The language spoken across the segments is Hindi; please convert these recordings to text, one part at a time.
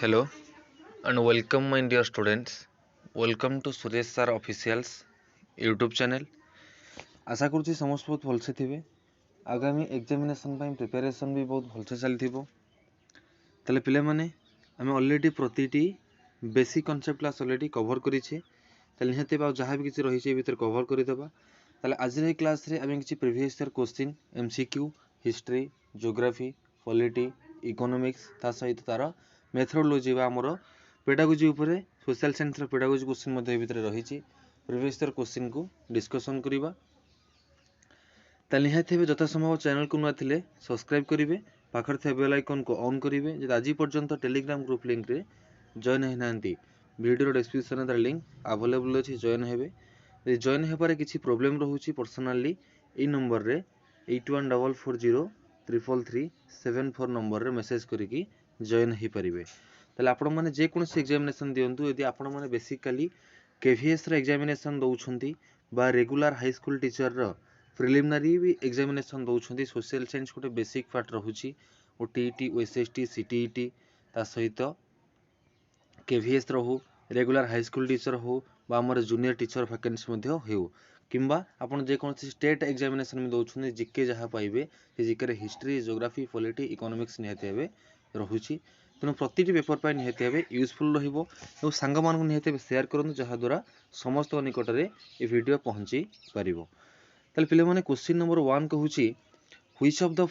Hello and welcome my dear students. Welcome to Suresh Sir Officials YouTube channel. आशा करुँची समस्त बहुत भलसे थे आगामी एग्जामिनेशन प्रिपेरेसन भी बहुत भलसे चली ताले पिले माने आम अलरेडी प्रतिटी basic concept class already cover करेछे ताले निहाती जहाँ भी किसी रही भीतर कवर करदेबा ताले आज क्लास रे आम किसी previous year question MCQ history geography polity economics ता सहित तार मेथोडोलॉजी बा हमर पेडागोजी उपरे सोशल साइंस रो पेडागोजी क्वेश्चन मध्ये भीतर रही प्रीवियस ईयर क्वेश्चन को डिस्कशन करबा ताले निहाती जथा संभव चैनल को नुआ थिले सब्सक्राइब करेंगे पाखर थे बेल आइकन को ऑन करेंगे जब आज पर्यंत टेलीग्राम ग्रुप लिंक रे जॉइन है नांती वीडियो डिस्क्रिप्शन रे लिंक अवेलेबल अछि जॉइन हेबे यदि जॉइन हेबारे किछि प्रॉब्लम रहउछि पर्सनली ए नंबर रे 8144033374 नंबर रे मेसेज करिकि जॉइन हे परिबे ताले आपण माने जे कोनोसी एग्जामिनेशन दियंतु यदि आपण माने बेसिकली केवीएस रे एग्जामिनेशन दउछंती बा रेगुलर हाई स्कूल टीचर रो प्रिलिमिनरी भी एग्जामिनेशन दउछंती सोशल साइंस गोटे बेसिक पार्ट रहउछि ओटीईटी ओएसएसटी सीटीईटी ता सहित केवीएस रहू रेगुलर हाई स्कूल टीचर हो बा हमर जूनियर टीचर वैकेंसी मध्ये हेउ किंबा आपण जे कोनोसी स्टेट एग्जामिनेशन में दउछंती जीके जहा पाइबे से जीके रे हिस्ट्री जियोग्राफी पॉलिटी इकोनॉमिक्स निहाते हेबे रहउछि तेणु प्रति पेपर पर निहाती भाव यूजफुल रहा सांग मान निहाती शेयर करूँ जहाँ द्वारा समस्त निकट में ये वीडियो पहुँची पार ताले पिले माने क्वेश्चन नंबर 1 कहूँ which of the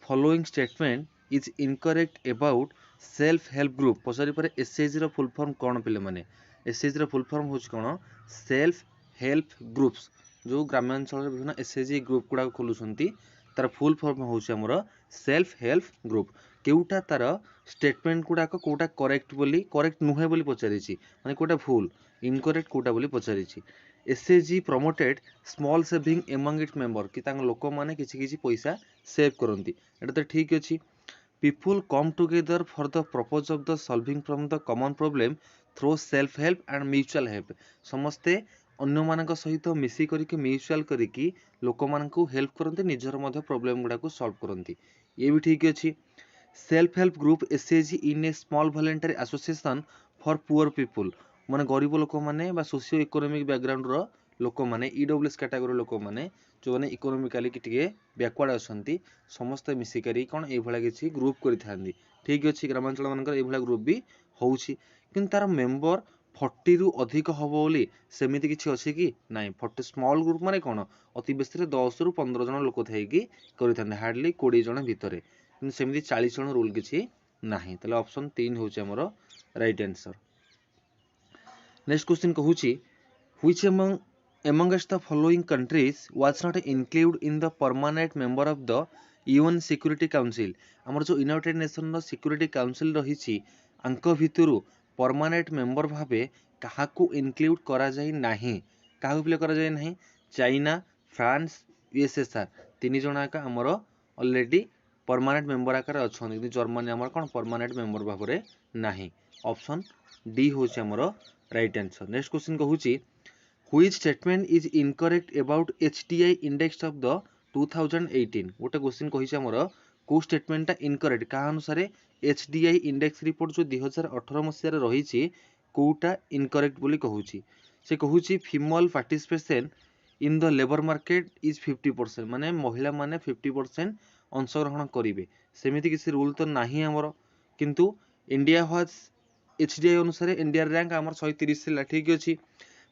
following statement is incorrect about self help group पचारि पर एसएचजी रो फुल फॉर्म कौन पिले माने एसएचजी रो फुल फॉर्म होछ कौन सेल्फ हेल्प ग्रुप्स जो ग्रामांचल विभिन्न एसएचजी ग्रुप गुड़ा खोलुछंती तार फुल फॉर्म होछ हमर सेल्फ हेल्प ग्रुप केउटा तार स्टेटमेंट गुड़ाक कोटा करेक्ट बोली करेक्ट नुहे बोली पचारिछि माने कोटा भूल इनकरेक्ट कोटा बोली पचारिछि SHG promoted small saving among it member कि तांग लोक माने किछि किछि पैसा सेव करंती एटा तो ठीक अछि people come together for the purpose of the solving from the common problem through self help and mutual help समस्ते अन्य मानक सहित मिसी करिके म्यूचुअल करिकी लोक मानकु हेल्प करंती निजर मध्ये प्रॉब्लम गुडा को सॉल्व करंती ये भी ठीक अछि self help group SHG in A small voluntary association for poor people माने गरीब लोक माने बा सोशियो इकोनॉमिक बैकग्राउंड रो लोक माने ईडब्ल्यूएस कैटेगरी लोक माने जो माने इकोनॉमिकली टिके बैकवर्ड असंती समस्त मिसी करी कोन ए भला किछि ग्रुप करि थांदी ठीक अछि ग्रामांचल मानकर ए भला ग्रुप भी होउछि किंतु तार मेंबर 40 रु अधिक हबो बोली सेमिति किछि अछि कि नाही 40 स्मॉल ग्रुप माने कोन अति बेसी रे 10 रु 15 जन लोक थैकी करि थांदे हार्डली 20 जन भितरे किंतु सेमिति 40 जन रूल किछि नाही तले ऑप्शन 3 होउछि हमरो राइट आंसर नेक्स्ट क्वेश्चन कहूछि which amongst the following countries was not included in the permanent member of the UN Security Council हमर जो यूनाइटेड नेशन रो सिक्योरिटी काउंसिल रहिछि अंक भितरु परमानेंट मेंबर भाबे काहाकू इंक्लूड करा जाय नाही काहू प्ले करा जाय नाही चाइना फ्रांस यूएसएसआर तीन जणा का हमर ऑलरेडी परमानेंट मेंबर आकार अछन कि जर्मनी हमर कोन परमानेंट मेंबर भाबरे नाही ऑप्शन डी होछि हमर राइट आंसर नेक्स्ट क्वेश्चन कहूछि which statement is incorrect about HDI index of the 2018 गोटे क्वेश्चन कहिछि हमर को स्टेटमेंटटा इनकरेक्ट का अनुसार एचडीआई इंडेक्स रिपोर्ट जो 2018 मसिया रे रहिछि कोटा इनकरेक्ट बोली कहूछि से कहूछि female participation in the labour market is 50% माने महिला माने 50% अंशग्रहण करिवे सेमिति किसी रूल तो नाही हमर किंतु इंडिया वाज एचडीआई अनुसार इंडिया रैंक हमर 130 ला ठीक अछि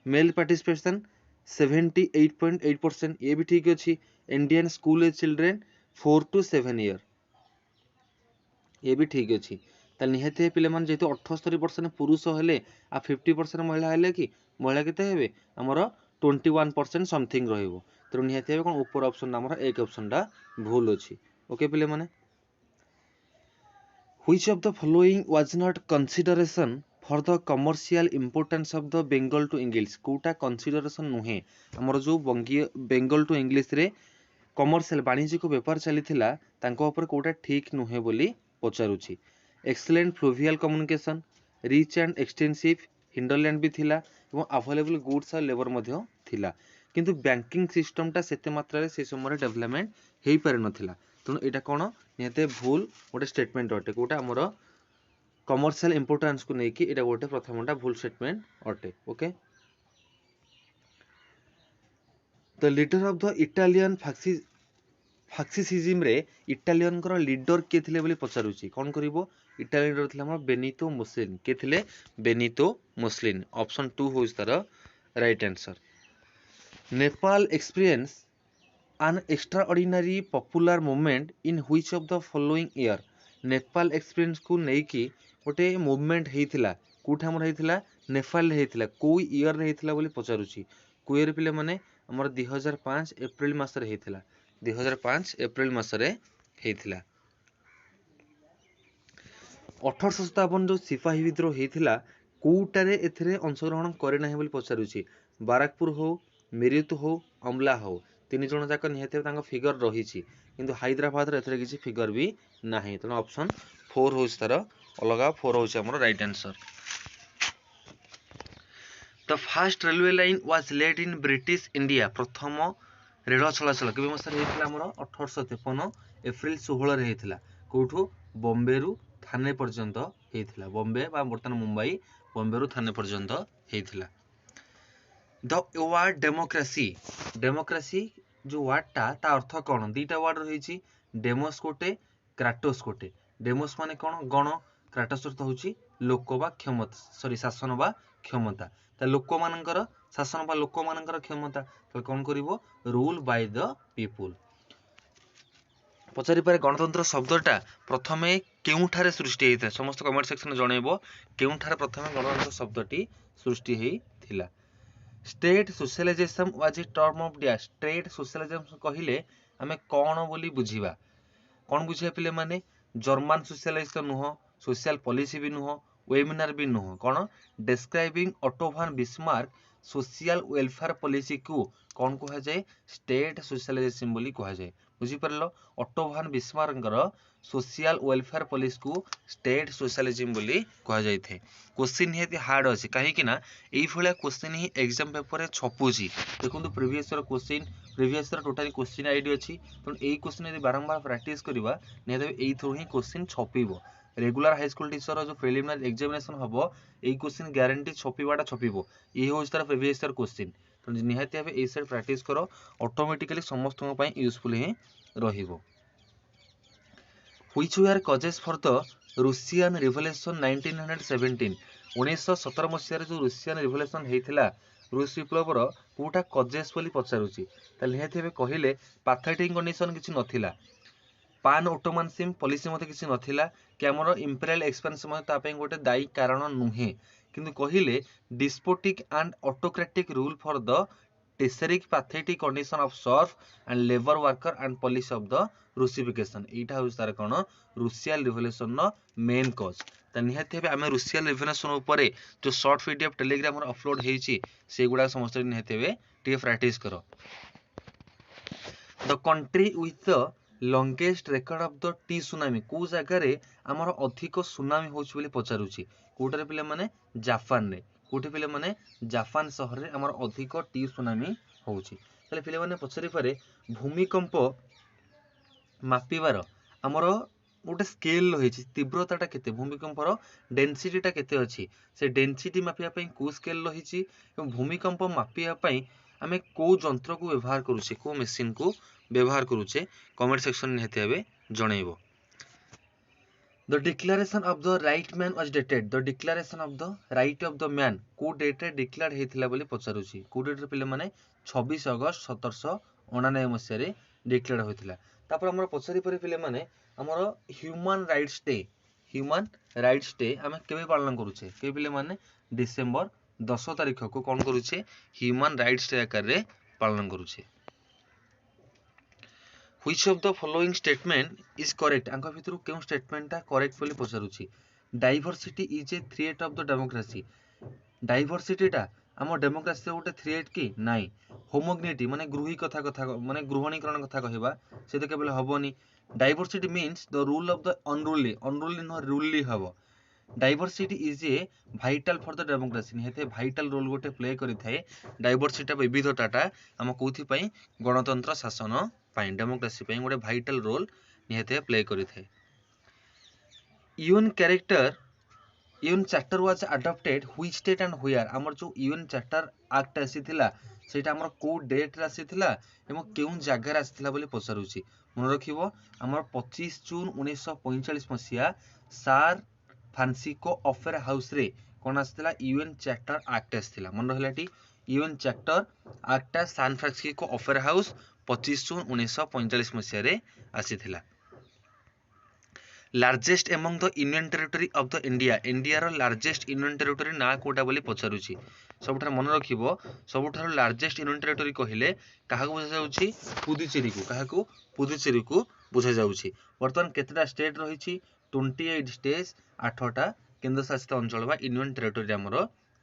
मेल पार्टिसिपेशन 78.8% ये भी ठीक अछि Indian school age children 4 to 7 year ये भी ठीक अछि त निहते पिले मान जेतु 78% पुरुष हेले आ 50% महिला हेले कि महिला केते हेबे हमर 21% समथिंग रहइबो त निहते हेबे कोन ऊपर ऑप्शन हमर एक ऑप्शन डा भूल अछि ओके पिले माने which of the following was not consideration for the commercial importance of the Bengal to English कोटा कंसीडरेशन नुहे हमर जो बंगीय बेंगल टू इंग्लिश रे कमर्शियल वाणिज्यिक व्यापार चलीथिला तांको ऊपर कोटा ठीक नुहे बोली पचारुछि excellent fluvial communication rich and extensive hinterland भी थिला एवं अवेलेबल गुड्स और लेबर मध्य थिला किंतु बैंकिंग सिस्टमटा सेते मात्रा रे से समय डेवलपमेंट हेई पारे नथिला तेणु एटा कोन निहते भूल गोटे स्टेटमेंट अटे कोटा हमर कमर्शियल इंपोर्टेंस को लेकिन एटा गोटे प्रथमटा भूल स्टेटमेंट अटे okay. The leader of the Italian fascism रे इटालियन कर लीडर के थिले बोली पचारुची कोन करिवो इटालियन लीडर थिले हमर बेनितो मुसोलिनी के थिले बेनितो मुसोलिनी ऑप्शन 2 होइस तार right answer. Nepal experience an extraordinary popular movement in which of the following year Nepal experience को नेकी गोटे मूवमेंट हेइथिला कोठा हमर हेइथिला नेपाल रे हेइथिला को ईयर रे हेइथिला बोली पचारुची को ईयर पिले माने हमर 2005 अप्रैल मास रे हेइथिला 2005 अप्रैल मास रे हेइथिला। 1857 जो सिपाही विद्रोह हेइथिला कोटारे एथिरे अंशग्रहण करे नाही बोली पचारुची बाराकपुर हो मेरित हो अमला हो तीन जन जाक निहते तांको फिगर रहिछि किंतु हैदराबाद रे एथरे किछि फिगर भी नाही तनो ऑप्शन 4 होइस तार अलगा 4 होइछ हमर right answer. The first railway line was laid in British India प्रथम रेल चलाचल केबे मसर हेइथिला हमर 1853 एप्रिल 16 रे हेइथिला कोठु बॉम्बे रु थाने पर्यंत हेइथिला बॉम्बे बा वर्तमान मुंबई बॉम्बे रु थाने पर्यंत हेइथिला। द वर्ड डेमोक्रेसी जो वर्ड ता अर्थ कौन दीटा वर्ड रही डेमोस कोटे क्राटोस कोटे डेमोस माने कौन गण क्राटोस अर्थ होची लोक बा क्षमता सॉरी शासन बा क्षमता ता लोक मानकर शासन बा लोक मानकर क्षमता तो कौन करिवो रूल बाय द पीपुल। पचारि पारे गणतंत्र शब्दटा प्रथमे केउठारे सृष्टि हेइता समस्त कमेंट सेक्शन जणैबो केउठारे प्रथमे गणतंत्र शब्दटी सृष्टि हेइथिला। State socialization was a term of dash state socialization कहिले हमें कौन बोली बुझीबा कौन बुझिया पिले माने जर्मन सोशलाइजेशन नुह सोशल पॉलिसी भी नुह वेमिनार भी नुह कौन describing Otto von Bismarck social welfare policy को कौन कहा जाए स्टेट सोशलाइजेशन बोली कहा जाए बुझी परलो ऑटो वन बिस्मार्कर सोशल वेलफेयर पॉलिसी को स्टेट सोशलिज्म बोली कहा जाय थे। क्वेश्चन निहाती हार्ड अछि काहे कि ना एई भलिया क्वेश्चन ही एग्जाम पेपर रे छपुची देखंतु previous year question previous year totally question ID अछि तो एई क्वेश्चन यदि बारंबार प्रैक्टिस करबा निहाती एई थ्रू ही क्वेश्चन छपिबो रेगुलर हाई स्कूल टीचर जो प्रिलिमिनरी एग्जामिनेशन हबो एई क्वेश्चन गारंटी छपिबाटा छपिबो एई होस तार प्रीवियस ईयर क्वेश्चन तो निहाती भाबे एई साइड प्रैक्टिस करो ऑटोमेटिकली समस्त पई यूजफुल ही रहिबो। Which were causes for the Russian Revolution 1917 1917 मसीह जो रूसियन रिवोल्यूशन हेइथिला रूस विप्लव रो कोटा कजेस बोली पचारुची ताले हेथेबे कहिले पैथेटिक कंडीशन किछि नथिला पान ऑटोमानसिम पॉलिसी मते किछि नथिला कि हमर इंपीरियल एक्सपेंशन मते तापे गोटे दायी कारण नुहे किंतु कहिले despotic and autocratic rule for the tsarist pathetic condition of serf and labour worker and policy of the Russification एटा होस तार कोन रूसियन रिवोल्यूशन नो मेन कॉज त निहाती भाबे आमे रूसियन रिवोल्यूशन ऊपर जो शॉर्ट पीडीएफ टेलीग्राम रे अपलोड हेछि से गुडा समस्त निहाती भाबे टी प्रैक्टिस करो। The country with the longest record of the tsunami को जगह रे हमर अधिक सुनामी होछ बोली पचारुछि कोटरे पिले माने जापान रे कोठे पिले माने जापान शहर रे हमर अधिक टी सुनामी होछि तले पिले माने पचरि पारे भूमिकंप मापिबार हमर गोटे स्केल रही तीव्रता केते भूमिकंपर डेनसिटीटा केते अछि से डेनसिटी मापिया पई को स्केल रही भूमिकंप मापिया पई आमे को यंत्र को व्यवहार करूछे को मशीन को व्यवहार करूछे कमेंट सेक्शन निहते हेबे जणैबो। The declaration of the right man was dated the declaration of the right of the man को डेट रे डिक्लेयर हेथिला बोली पचारुछि को डेट रे पिले माने 26 अगस्त 1799 मसिया रे डिक्लेयर होइथिला तापर हमर पचारि परे पिले माने हमर ह्यूमन राइट्स डे आमे केबे पालन करूछे के पिले माने डिसेंबर 10 तारिख को कोन करूछे ह्यूमन राइट्स डे आकार रे पालन करूछे। Which of the following statement is correct आंका भितरु केउ स्टेटमेंटटा करेक्ट बोली पचारुछि diversity is a threat of the democracy डाइवर्सिटीटा हम डेमोक्रेसी रे गोटे थ्रेट की नाही होमोजेनिटी माने गृही कथा माने गृहणीकरण कथा कहबा से तो केबल हबोनी diversity means the rule of the unruly नो रूली हबो diversity is a vital for the democracy निहते भाइटल रोल गोटे प्ले करि थाए डाइवर्सिटी विविधताटा हम कोथि पई गणतंत्र शासन पई डेमोक्रेसी पई गोटे भाइटल रोल निहते प्ले करि थाए। UN character UN charter was adopted which state and where हमर जो यूएन चार्टर एक्ट आसीथिला सेटा हमर को डेट रे आसीथिला एवं केउन जगह रे आसीथिला बोली पचारुछि मन रखिबो हमर 25 जून 1945 मसिया सार फ्रांसिस्को ऑफर हाउस रे कोन आसीथिला यूएन चार्टर एक्ट आसीथिला मन रहलाटी UN charter act San Francisco opera house 25 June 1945 मसिया रे आसीथिला largest among the union territory of the India India रो लार्जेस्ट यूनियन टेरिटरी ना कोटा बोली पचारुछि सबठार मन रखिबो सबठार लार्जेस्ट यूनियन टेरिटरी कहिले काहाकू बुझा जाउछि पुदुचेरी को बुझा जाउछि वर्तमान केतेटा स्टेट रहिछि 28 स्टेट्स 8टा केंद्र शासित अंचल बा यूनियन टेरिटरी हमर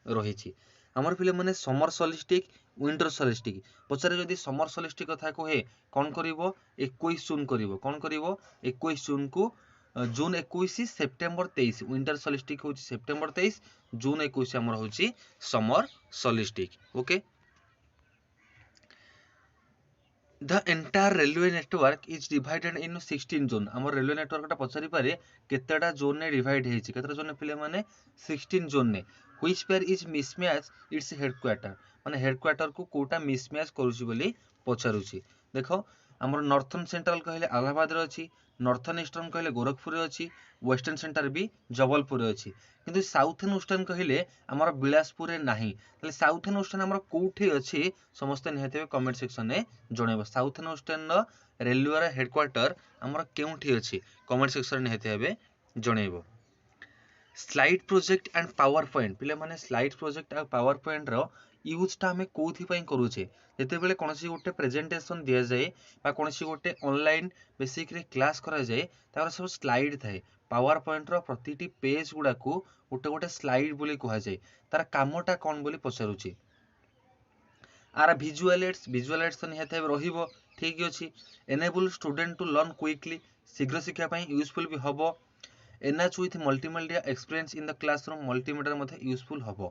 रहिछि हमर पिले माने समर सॉलिस्टिक विंटर सॉलिस्टिक पचारे जदि समर सॉलिस्टिक कथा कहे कोन करिवो 21 जून करिवो कोन करिवो 21 जून को जून 21 सेप्टेम्बर 23 विंटर सॉलिस्टिक होची सेप्टेम्बर 23 जून 21 हमर होची summer solstice okay the entire railway network is divided in 16 zone हमर रेलवे नेटवर्क टा पछारी पारे केतेटा जोन ने डिवाइड हेची केतेटा जोन पिले माने 16 जोन ने which pair is mismatch its headquarter माने हेडक्वार्टर को कोटा मिसमैच करूची बोली पछारुची देखो हमर नॉर्थर्न सेंट्रल कहले इलाहाबाद रे अछि नॉर्थर्न ईस्टर्न कहले गोरखपुर रे अछि वेस्टर्न सेंटर भी जबलपुर रे अछि किंतु साउथर्न ईस्टर्न कहले हमर बिलासपुर रे नाही तले साउथर्न ईस्टर्न हमर कोठी अछि समस्त निहते कमेंट सेक्शन ने जणेबो साउथर्न ईस्टर्न रो रेलवे रा हेडक्वार्टर हमर केउठी अछि कमेंट सेक्शन निहते हेबे जणेबो slide project and power point पिले माने स्लाइड प्रोजेक्ट आ पावर पॉइंट रो यूज टा हमें कोथि पई करूछे जेते बेले कोनसी गोटे प्रेजेंटेशन दिया जाए बा कोनसी गोटे ऑनलाइन बेसिक रे क्लास करा जाए तार सब स्लाइड थाए पावर पॉइंट रो प्रतिटी पेज गुडा को गोटे गोटे स्लाइड बोली कहा जाए तार कामटा कोन बोली पचारुछि आर विजुअल एड्स तो निहते रहिबो ठीक अछि enable student to learn quickly शीघ्र शिक्षा पई यूजफुल भी हबो enhance with multimedia experience in the classroom multimedia मध्ये यूजफुल हबो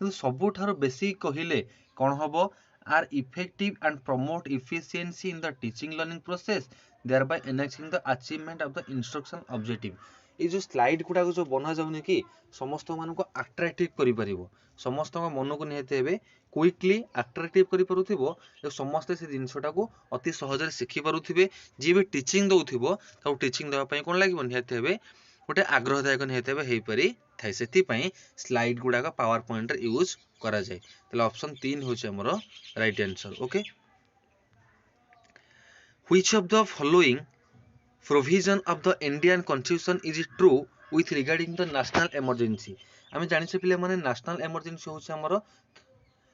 किंतु सबुठारो बेसी कहिले कोन हबो are effective and promote efficiency in the teaching learning process thereby enhancing the achievement of the instruction objective ये जो स्लाइड गुडा जो बना जाउनी कि समस्त मान को अट्रैक्टिव करि परिबो समस्त मन को निहते हेबे क्विकली अट्रैक्टिव करि परुथिबो ए समस्त से जिंसटा को अति सहज रे सिखि परुथिबे जे भी टीचिंग दउथिबो ताउ टीचिंग देबा पई कोन लागिबो निहते हेबे गोटे आग्रहदायक निहते हेबे हेई परि थाई सेति पई स्लाइड गुडा का पावर पॉइंट रे यूज करा जाय तले ऑप्शन 3 होचे हमरो right answer okay which of the following provision of the Indian constitution is true with regarding the national emergency आमे जानिसे पिले माने नेशनल इमरजेंसी होचे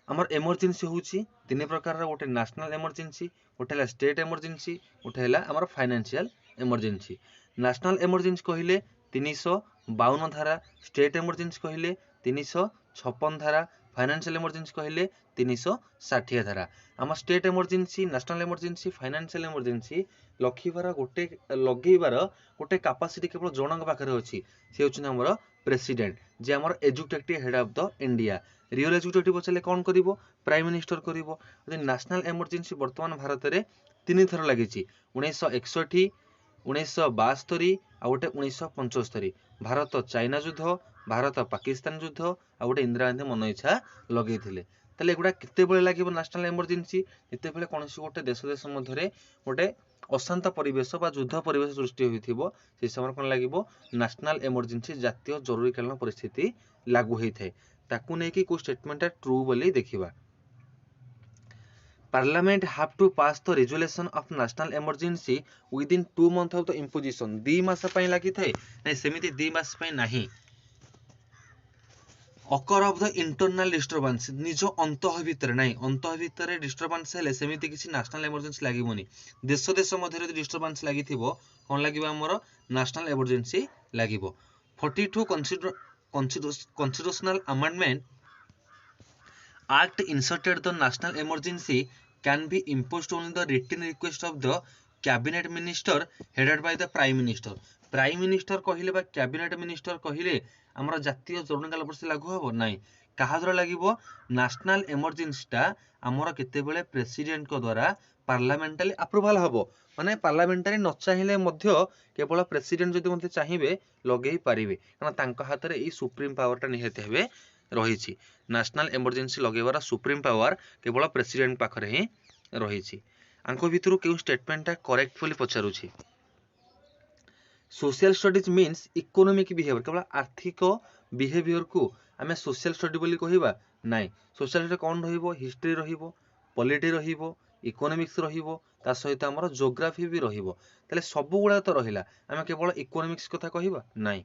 हमर इमरजेंसी होची तीन प्रकार रा गोटे नेशनल इमरजेंसी गोटे हला स्टेट इमरजेंसी गोटे हला हमर फाइनेंशियल इमरजेंसी नेशनल इमरजेंसी कहिले 352 धारा स्टेट इमरजेंसी कहिले 356 धारा फाइनेंशियल इमरजेंसी कहिले 360 धारा हम state emergency national emergency financial emergency लखिबार गोटे लगेबार गोटे कैपेसिटी केवल जनक पाखरे अछि से होछि हमर प्रेसिडेंट जे हमर executive head of the India real executive बचले कोन करिवो प्राइम मिनिस्टर करिवो नेशनल इमरजेंसी वर्तमान भारत रे 3 थर लागिछि 1961 1972 आ गोटे 1975 भारत चाइना युद्ध भारत पाकिस्तान युद्ध आ गोटे इंदिरा गांधी मन इच्छा लगे ताले एगुडा केते बेले लागिवो नेशनल इमरजेंसी एते बेले कोनसी गोटे देश मध्य रे गोटे अशांत परिवेश बा युद्ध परिवेश सृष्टि होइथिबो से समय कोन लागिवो नेशनल इमरजेंसी जातीय जरूरीकालीन परिस्थिति लागू होई थाए ताकू नै कि को स्टेटमेंट ट्रू बोली देखिबा Parliament have to pass the resolution of national emergency within 2 months of the imposition 2 मास पई लागि थाए नै सेमिति 2 मास पई नाही occur of the internal disturbance निजो अंतः भितर नै अंतः भितर डिस्टर्बेंस हेले सेमिति किछि नेशनल इमरजेंसी लागिबोनी देश मध्य डिस्टर्बेंस लागिथिबो कोन लागिबो हमर national emergency लागिबो 42 constitutional amendment act inserted the national emergency can be imposed on the written request of the cabinet minister headed by the prime minister कहिले बा कैबिनेट मिनिस्टर कहिले हमर जातीय जरूरीकाल परिस्थिति लागू हबो नाही कहा द्वारा लागिबो नेशनल इमरजेंसी टा हमर केते बेले प्रेसिडेंट को द्वारा पार्लियामेंटाली अप्रूवाल हबो माने पार्लियामेंटारी न चाहिए मध्य केवल प्रेसिडेंट जदि मते चाहिए लगे पारिबे कारण तांका हाथ रे ई सुप्रीम पावरटा निहत हेबे रही नेशनल इमरजेंसी लगेबार सुप्रीम पावर केवल प्रेसिडेंट पाखरे ही रही आंको भितरु केउ स्टेटमेंटटा करेक्ट बोली पचारुछि social studies means economic behaviour केवल आर्थिक बिहेवियर को आमे सोशल स्टडी बोली कहिबा नाइ सोशल स्टडी कोन रहिबो हिस्ट्री रहिबो पॉलिटी रहिबो इकोनॉमिक्स रहिबो ता सहित हमर ज्योग्राफी भी रहिबो तले सब गुडा तो रहिला आमे केवल इकोनॉमिक्स कथा कहिबा नाइ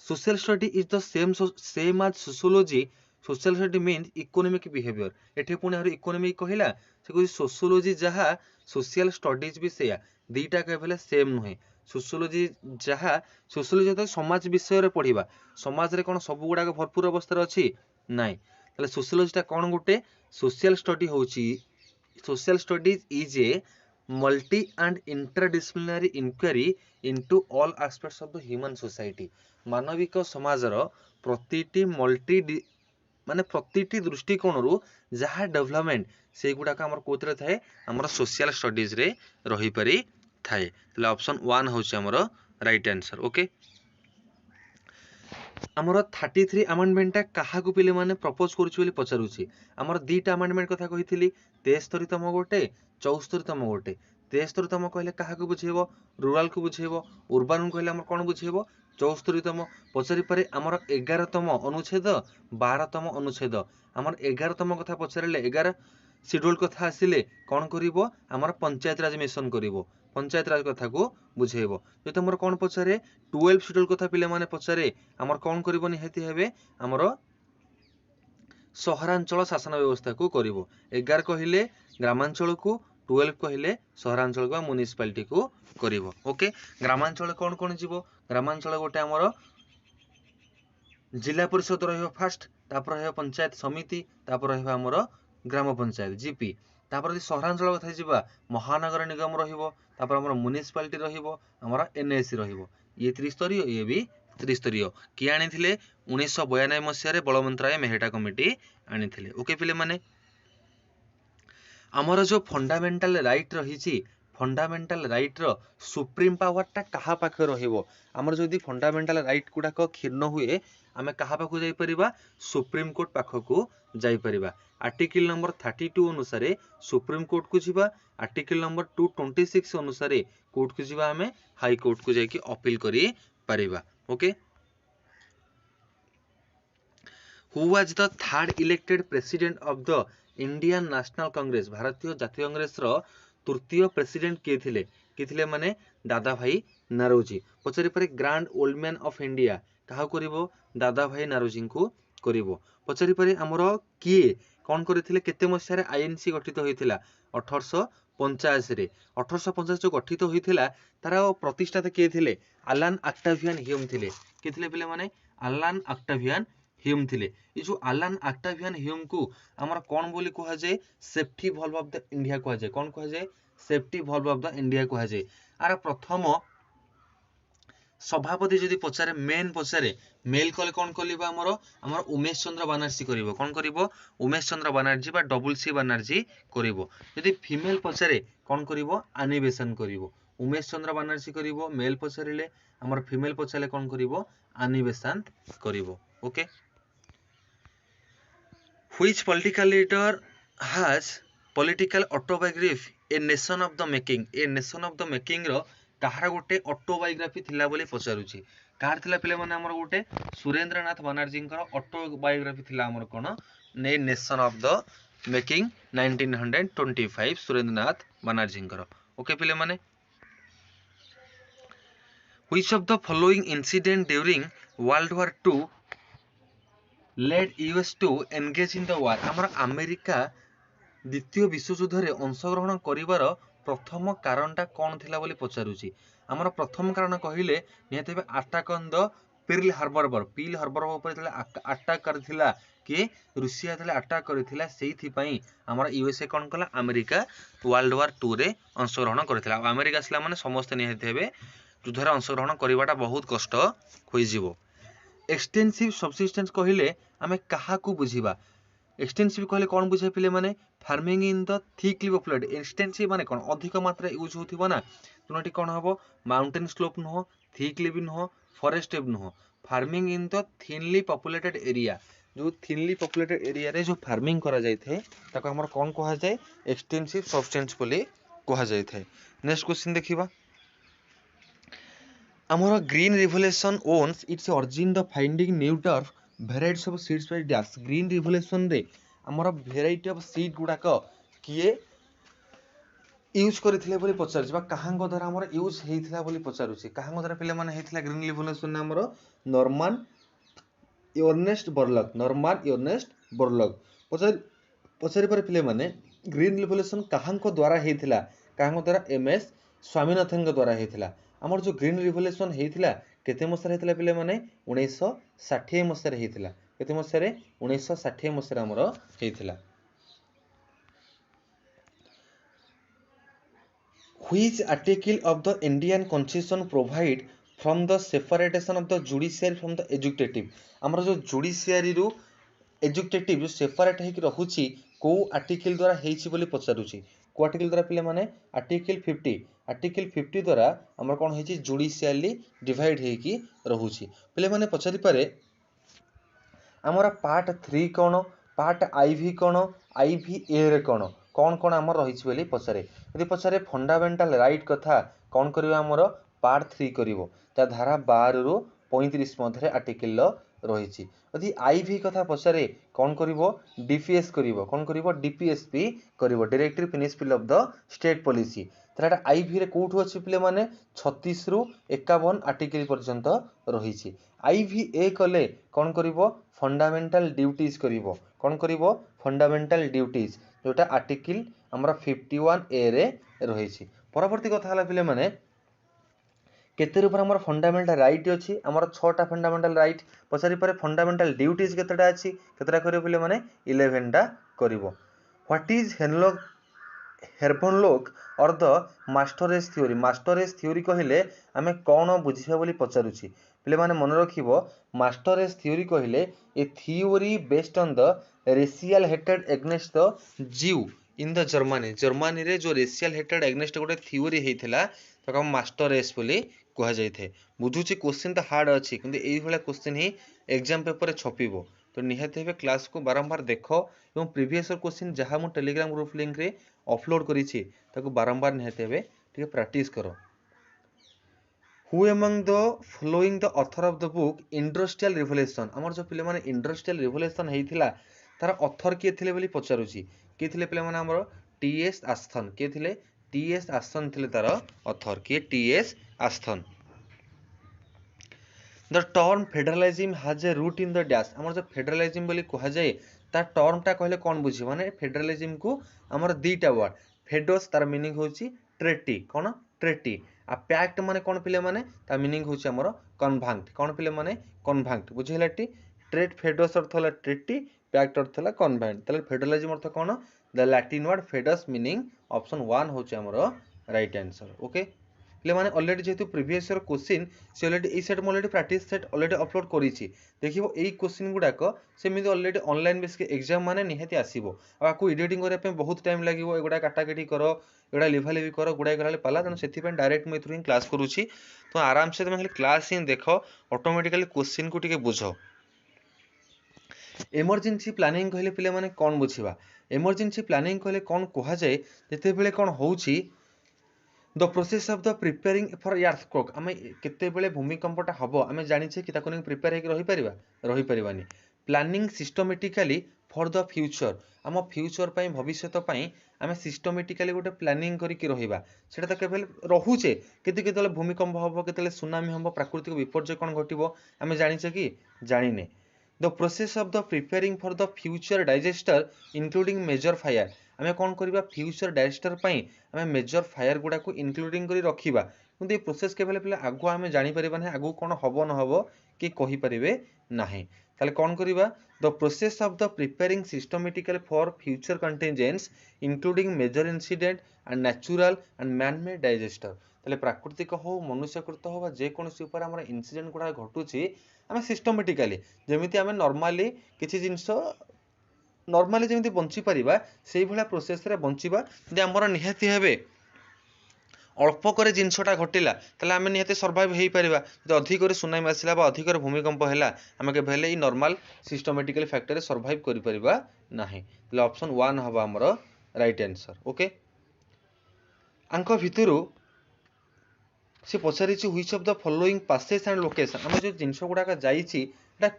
social study is the same as sociology social study means economic behaviour एठे पुणी हर इकोनॉमिक कहिला से कोइ सोशियोलॉजी जहा सोशल स्टडीज भी सेया दीटा कहले सेम नुहे सोशियोलॉजी जहा सोशियोलॉजी तो समाज विषय रे पढ़िबा समाज रे कोन सब गुडा भरपूर अवस्था अछि नाइ तले सोशियोलॉजी ता कोन गुटे सोशल स्टडी होची social studies is a multi and interdisciplinary inquiry into all aspects of the human society मानविक समाजर प्रतिटी मल्टी माने प्रतिटी दृष्टिकोण रु जहा डेवलपमेंट से गुडा का हमर कोतरे थाए हमर सोशल स्टडीज रे रही परी थाए तले ऑप्शन 1 होची हमर राइट आंसर ओके हमर 33 अमेंडमेंट ता काहा को पिले माने प्रपोज करूची बोली पचारुची हमर दीटा अमेंडमेंट कथा कहितली 73 तम गोटे 74 तम गोटे 73 तम कहले काहा को बुझेबो रूरल को बुझेबो अर्बन कहले हमर कोन बुझेबो 74 तम पचारि पारे हमर 11 तम अनुच्छेद 12 तम अनुच्छेद हमर 11 तम कथा पचारले 11 शेड्यूल कथा आसिले कोन करिवो हमर पंचायत राज मिशन करिवो पंचायत राज कथा को बुझेबो जे तमर कोन पचारे 12 शेड्यूल कथा पिले माने पचारे हमर कोन करिवो निहेती हेबे हमर सहरांचल शासन व्यवस्था को करिवो 11 कहिले ग्रामांचल को 12 कहिले सहरांचल को म्युनिसिपालिटी को करिवो ओके ग्रामांचल कोन कोन जीवो ग्रामांचल गोटे हमर जिला परिषद रहिबो फर्स्ट तापर रहिबो पंचायत समिति तापर रहिबो हमर ग्राम पंचायत जीपी तापर यदि सहरांचल कथा जीवा महानगर निगम रहिबो तापर हमर म्युनिसिपालिटी रहिबो हमर एनएसी रहिबो ये त्रिस्तरीय ये भी त्रिस्तरीय कि आनिथिले 1992 मसिया रे बलवंतराय मेहटा कमिटी आनिथिले ओके पिले माने हमर जो फंडामेंटल राइट रहिछि फंडामेंटल राइट रो सुप्रीम पावर ता कहा पाखे रहिबो हमर जदि फंडामेंटल राइट गुडा को खिन्न हुए आमे कहा पाखु जाई परिबा सुप्रीम कोर्ट पाखकु जाई परिबा आर्टिकल नंबर 32 अनुसार सुप्रीम कोर्ट को जीवा आर्टिकल नंबर 226 अनुसार कोर्ट को जीवा आमे हाई कोर्ट को जाई कि अपील करी परिबा okay who was the third elected president of the Indian national Congress भारतीय जातीय कांग्रेस रो तृतीय प्रेसिडेंट के थिले माने दादा भाई नारोजी पचारि पारे grand old man of India कहा करिवो दादा भाई नारोजी को करिवो पचारि पारे हमरो किए कोन करथिले केते मसिया रे आईएनसी गठित होइथिला 1885 रे 1850 जो गठित होइथिला तार प्रतिष्ठाता के थिले अलान ऑक्टावियन ह्यूम थिले के थिले पिले माने अलान ऑक्टावियन ह्यूम थिले ये जो अलान ऑक्टावियन ह्यूम को हमर कोन बोली कहा जाय safety valve of the India कहा जाय कोन कहा जाय safety valve of the India कहा जाय आर प्रथम सभापति जदि पचारे मेन पचारे मेल कले कोन कलिबा हमर उमेश चंद्र बनर्जी करिवो कोन करिवो उमेश चंद्र बनर्जी बा डबल सी बनर्जी करिवो जदि फीमेल पचारे कोन करिवो आनिबेशन करिवो उमेश चंद्र बनर्जी करिवो मेल पचारिले हमर फीमेल पचारे कोन करिवो आनिबेशन करिवो okay Which political leader has political autobiography a nation of the making a nation of the making रो कहार गोटे ऑटोबायोग्राफी थिला बोली पचारुची कहार थिला पिले माने हमर गोटे सुरेंद्रनाथ बनर्जी ऑटोबायोग्राफी थिला हमर कोन ने nation of the making 1925 Surendranath Banerjee okay पिले माने which of the following incident during World War II led US to engage in the war हमर अमेरिका द्वितीय विश्वयुद्ध रे अंशग्रहण करिवार प्रथम कारणटा कोन थिला बोली पचारुची हमर प्रथम कारण कहिले निहतेबे attack on the Pearl Harbor ऊपर तले अटैक करथिला कि रूसिया तले अटैक करथिला सेहि पई हमर यूएसए कोन कला अमेरिका वर्ल्ड वार 2 रे अंशग्रहण करथिला अमेरिका असला माने समस्त निहतेबे युद्ध रे अंशग्रहण करिवाटा बहुत कष्ट होई जिवो एक्सटेंसिव सब्सिस्टेंस कहिले आमे कहा को बुझिबा एक्सटेंसिव कहले कौन बुझे पिले माने farming in the thickly populated extensive माने कौन अधिक मात्रा यूज होथिबो ना तुनटी कौन हबो माउंटेन स्लोप नुह थिकली भी नुह फॉरेस्ट भी नुह farming in the thinly populated area जो थिनली पॉपुलेटेड एरिया रे जो फार्मिंग करा जाय थे ताको हमर कौन कहा जाय एक्सटेंसिव सब्सटेंस बोली कहा जाय थे। नेक्स्ट क्वेश्चन देखिबा ଆମର green revolution owns its origin the finding new turf varieties of seeds by dash green ରିଭଲ୍ୟୁସନରେ ଆମର ଭେରାଇଟି ଅଫ ସିଡ୍ ଗୁଡ଼ାକ କିଏ यूज କରିଥିଲେ ବୋଲି ପଚାରୁଛି ବା କାହାଙ୍କ ଦ୍ୱାରା ଆମର ୟୁଜ୍ ହେଇଥିଲା ବୋଲି ପଚାରୁଛି କାହାଙ୍କ ଦ୍ୱାରା ପିଲାମାନେ ହେଇଥିଲା ଗ୍ରୀନ ରିଭଲ୍ୟୁସନ୍ ଆମର ନର୍ମାନ ୟର୍ନେଷ୍ଟ ବୋରଲଗ ପଚାରିପାରେ ପିଲାମାନେ ଗ୍ରୀନ ରିଭଲ୍ୟୁସନ୍ କାହାଙ୍କ ଦ୍ୱାରା ହେଇଥିଲା କାହାଙ୍କ ଦ୍ୱାରା MS ସ୍ୱାମୀନାଥନଙ୍କ ଦ୍ୱାରା ହେଇଥିଲା ଆମର जो ग्रीन रिवोल्यूशन ହେଇଥିଲା କେତେ ମସିହାରେ ହେଇଥିଲା ପିଲାମାନେ 1960 ମସିହାରେ ହେଇଥିଲା କେତେ ମସିହାରେ 1960 ମସିହାରେ ଆମର ହେଇଥିଲା। Which article of the Indian Constitution provide from the separation of the judiciary from the executive ଆମର जो judiciary रू executive जो separate ହେଇକି ରହୁଛି କୋଉ आर्टिकल द्वारा ହେଇଛି ବୋଲି ପଚାରୁଛି को आर्टिकल द्वारा पिले माने आर्टिकल 50 द्वारा हमर कोन हेची जुडिशियली डिवाइड हेकी रहुची पिले माने पचारि पारे हमर पार्ट 3 कोन पार्ट IV कोन IVA रे कोन कोन हमर रहिछि बोली पचारे यदि पचारे फंडामेंटल राइट कथा कोन करियो हमर पार्ट 3 करिवो ता धारा 12 रु 35 मध्ये आर्टिकल रहिछि यदि IV कथा पचारे कोन करिवो DPS करिवो कोन करिवो DPSP करिवो directory principle of the state policy तराटा IV रे कोठो अछि पिले माने 36 रु 51 आर्टिकल पर्यंत रहिछि IVA कले कोन करिवो फंडामेंटल ड्यूटीज करिवो कोन करिवो फंडामेंटल ड्यूटीज जोटा आर्टिकल हमरा 51A रे रहिछि परवर्ती कथा हला पिले माने केते ऊपर हमर फंडामेंटल राइट अछि हमर 6टा फंडामेंटल राइट पछारी पर फंडामेंटल ड्यूटीज केतेटा अछि केतेटा करियो पिले माने 11 टा करिवो व्हाट इज हेर्बनलोक और द मास्टरेज थ्योरी कहले आमे कोन बुझिबा बोली पचारुछि पिले माने मन रखिबो मास्टरेज थ्योरी कहले ए theory based on the racial hated against the ज्यू इन द जर्मनी रे जो रेशियल हेटेड अगेंस्ट गोटे थ्योरी हेइथिला ताको मास्टरेज बोली कहा जाय थे बुझुछि क्वेश्चन तो हार्ड अछि किंतु एई भला क्वेश्चन ही एग्जाम पेपर रे छपिबो तो निहाती हे क्लास को बारंबार देखो एवं प्रीवियस क्वेश्चन जहां मु टेलीग्राम ग्रुप लिंक रे अपलोड करिछि ताको बारंबार निहाती हे ठीक प्रैक्टिस करो। Who among the following the author of the book industrial revolution हमर जो पिले माने इंडस्ट्रियल रिवोल्यूशन हेइथिला तार ऑथर के थिले बोली पचारुछि के थिले पिले माने हमर TS आस्थन के थिले TS आस्थन थिले तार ऑथर के TS आस्थन। The term federalism has a root in the dash हमर जो फेडरलिज्म बोली कहा जाय ता टर्म टा कहले कोन बुझी माने फेडरलिज्म को हमर दीटा वर्ड फेडोस तार मीनिंग होची ट्रेटी कोन ट्रेटी आ पैक्ट माने कोन पिले माने ता मीनिंग होची हमर कन्भांक्ट कोन पिले माने कन्भांक्ट बुझिलाटी ट्रेट फेडोस अर्थ होला ट्रेटी पैक्ट अर्थ होला कन्भांक्ट तले फेडरलिज्म अर्थ कोन the Latin word foedus meaning option 1 होची हमर राइट आंसर ओके ले माने ऑलरेडी जेतु प्रीवियस ईयर क्वेश्चन से already a set already practice set already upload करिछि देखिबो एई क्वेश्चन गुडाको सेमिति ऑलरेडी ऑनलाइन बेस के एग्जाम माने निहाती आसीबो आ को एडिटिंग करे पे बहुत टाइम लागिवो एगुडा काटाकाटी करो एगुडा लिभालिभि करो गुडाय गलाले पाला तन सेति पे डायरेक्ट मैं थ्रू क्लास करूछि तो आराम से तुम क्लास ही देखो ऑटोमेटिकली क्वेश्चन को टिके बुझो। इमरजेंसी प्लानिंग कहले पिले माने कोन बुझिबा इमरजेंसी प्लानिंग कहले कोन कहा जाय जते बेले कोन होउछि the process of the preparing for earthquake आमे केते बेले भूमिकंपटा हबो आमे जानि छै कि ताको नै प्रिपेयर हेक रहि परिबानी planning systematically for the future आम फ्यूचर पई भविष्यत पई आमे सिस्टमैटिकली गोटे प्लानिंग करी कि रहिबा सेटा त केवल रहुचे केते केतले भूमिकंप हबो केतले सुनामी हबो प्राकृतिक विपर्यय कोन घटिबो आमे जानि छै कि जानि नै the process of the preparing for the future disaster including major fire आमे कोन करबा फ्यूचर डाइजेस्टर पई आमे मेजर फायर गुडा को इंक्लूडिंग करी रखिबा किंतु ए प्रोसेस केवल पिले आगु आमे जानि परिबा नै आगु कोन हबो न हबो कि कहि परिबे नाही ताले कोन करबा the process of the preparing systematically for future contingents including major incident and natural and man made disaster ताले प्राकृतिक हो मनुष्यकृत हो बा जे कोनसी ऊपर हमर इंसिडेंट गुडा घटुची आमे सिस्टमैटिकली जेमिति आमे नॉर्मली किछि जिंस नॉर्मली जेमती बंची परिबा सेही भला प्रोसेस रे बंचीबा जे हमर निहाती हेबे अल्प करे जिनसटा घटिला ताले आमे निहाती सर्वाइव हेई परिबा जे अधिक रे सुनामी आसिला बा अधिक रे भूमिकंप हैला आमे के भेले ई नॉर्मल सिस्टमैटिकली फैक्टर रे सर्वाइव करि परिबा नाही ताले ऑप्शन 1 हबा हमर राइट आंसर ओके आंक भितरु से पचारि which of the following passes and location आम जो जिनस गुड़ाक जाइए